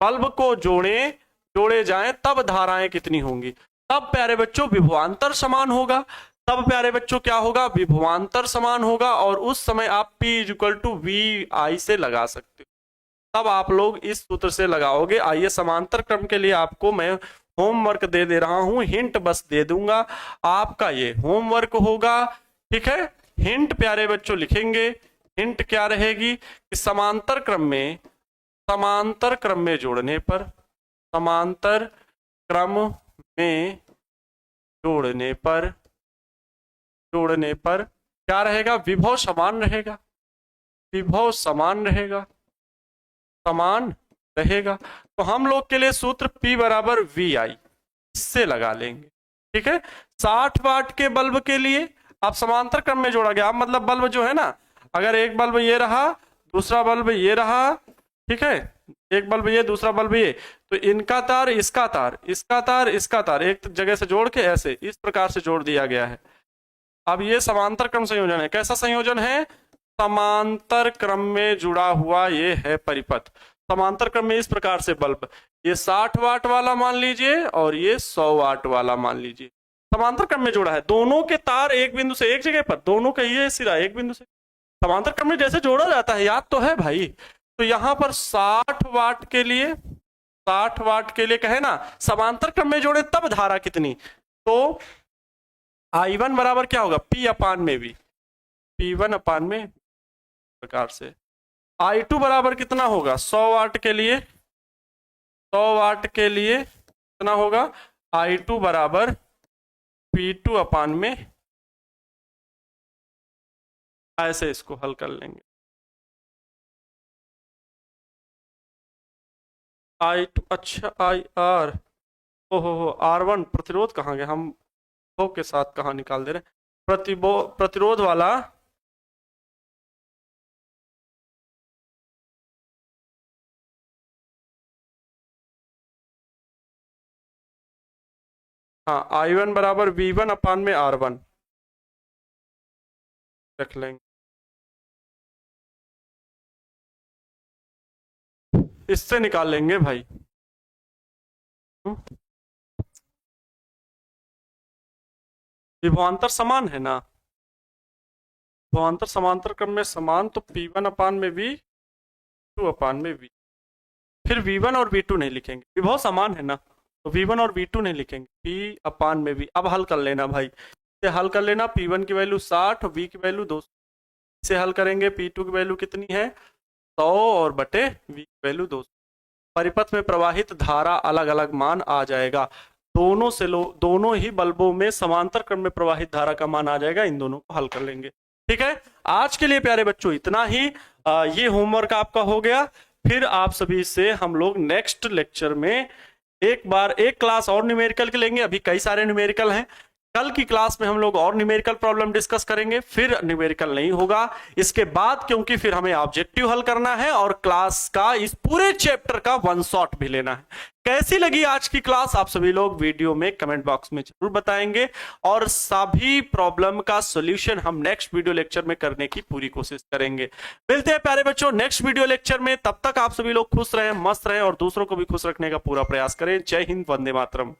बल्ब को जोड़े जाएं तब धाराएं कितनी होंगी। तब प्यारे बच्चों विभवांतर समान होगा, तब प्यारे बच्चों क्या होगा, विभवांतर समान होगा, और उस समय आप P इक्वल टू VI से लगा सकते हो। तब आप लोग इस सूत्र से लगाओगे। आइए समांतर क्रम के लिए आपको मैं होमवर्क दे रहा हूं, हिंट बस दे दूंगा, आपका ये होमवर्क होगा, ठीक है। हिंट प्यारे बच्चों लिखेंगे, हिंट क्या रहेगी कि समांतर क्रम में जोड़ने पर, समांतर क्रम में जोड़ने पर क्या रहेगा, विभव समान रहेगा, विभव समान रहेगा, समान रहेगा। तो हम लोग के लिए सूत्र P बराबर VI इससे लगा लेंगे, ठीक है। 60 वाट के बल्ब के लिए आप समांतर क्रम में जोड़ा गया, मतलब बल्ब जो है ना, अगर एक बल्ब ये रहा, दूसरा बल्ब ये रहा, ठीक है, एक बल्ब ये, दूसरा बल्ब ये, तो इनका तार इसका तार, इसका तार इसका तार एक जगह से जोड़ के ऐसे इस प्रकार से जोड़ दिया गया है। अब ये समांतर क्रम संयोजन है। कैसा संयोजन है, समांतर क्रम में जुड़ा हुआ ये है परिपथ। समांतर क्रम में इस प्रकार से बल्ब, ये 60 वाट वाला मान लीजिए और ये 100 वाट वाला मान लीजिए, समांतर क्रम में जुड़ा है। दोनों के तार एक बिंदु से एक जगह पर, दोनों का ये सिरा एक बिंदु से, समांतर क्रम में जैसे जोड़ा जाता है, याद तो है भाई। तो यहां पर 60 वाट के लिए, 60 वाट के लिए कहे ना समांतर क्रम में जोड़े तब धारा कितनी, तो I1 बराबर क्या होगा, P अपान में V, P1 अपान में प्रकार से। I2 बराबर कितना होगा, 100 वाट के लिए, 100 वाट के लिए कितना होगा, I2 बराबर P2 अपान में ऐसे इसको हल कर लेंगे। I2, अच्छा IR, ओहो R1 प्रतिरोध कहाँ गया, हम हो के साथ कहाँ निकाल दे रहे हैं, प्रतिरोध वाला, हाँ I1 बराबर V1 अपान में R1 रख लेंगे, इससे निकाल लेंगे भाई। विभवांतर समान है ना, विभवांतर समांतर क्रम में समान, तो P1 अपान में V, टू अपान में V, फिर V1 और V2 नहीं लिखेंगे, विभव समान है ना, तो V1 और V2 नहीं लिखेंगे, P अपान में V। अब हल कर लेना भाई, इसे हल कर लेना, P1 की वैल्यू 60, V की वैल्यू 200, इसे हल करेंगे, P2 की वैल्यू कितनी है 100 और बटे V की वैल्यू 200। परिपथ में प्रवाहित धारा अलग अलग मान आ जाएगा, दोनों ही बल्बों में समांतर क्रम में प्रवाहित धारा का मान आ जाएगा, इन दोनों को हल कर लेंगे। ठीक है, आज के लिए प्यारे बच्चों इतना ही। ये होमवर्क आपका हो गया, फिर आप सभी से हम लोग नेक्स्ट लेक्चर में एक क्लास और न्यूमेरिकल के लेंगे, अभी कई सारे न्यूमेरिकल हैं, कल की क्लास में हम लोग और न्यूमेरिकल प्रॉब्लम डिस्कस करेंगे, फिर न्यूमेरिकल नहीं होगा इसके बाद, क्योंकि फिर हमें ऑब्जेक्टिव हल करना है और क्लास का इस पूरे चैप्टर का वन शॉट भी लेना है। कैसी लगी आज की क्लास आप सभी लोग वीडियो में कमेंट बॉक्स में जरूर बताएंगे, और सभी प्रॉब्लम का सॉल्यूशन हम नेक्स्ट वीडियो लेक्चर में करने की पूरी कोशिश करेंगे। मिलते हैं प्यारे बच्चों नेक्स्ट वीडियो लेक्चर में, तब तक आप सभी लोग खुश रहें, मस्त रहें और दूसरों को भी खुश रखने का पूरा प्रयास करें। जय हिंद, वंदे मातरम।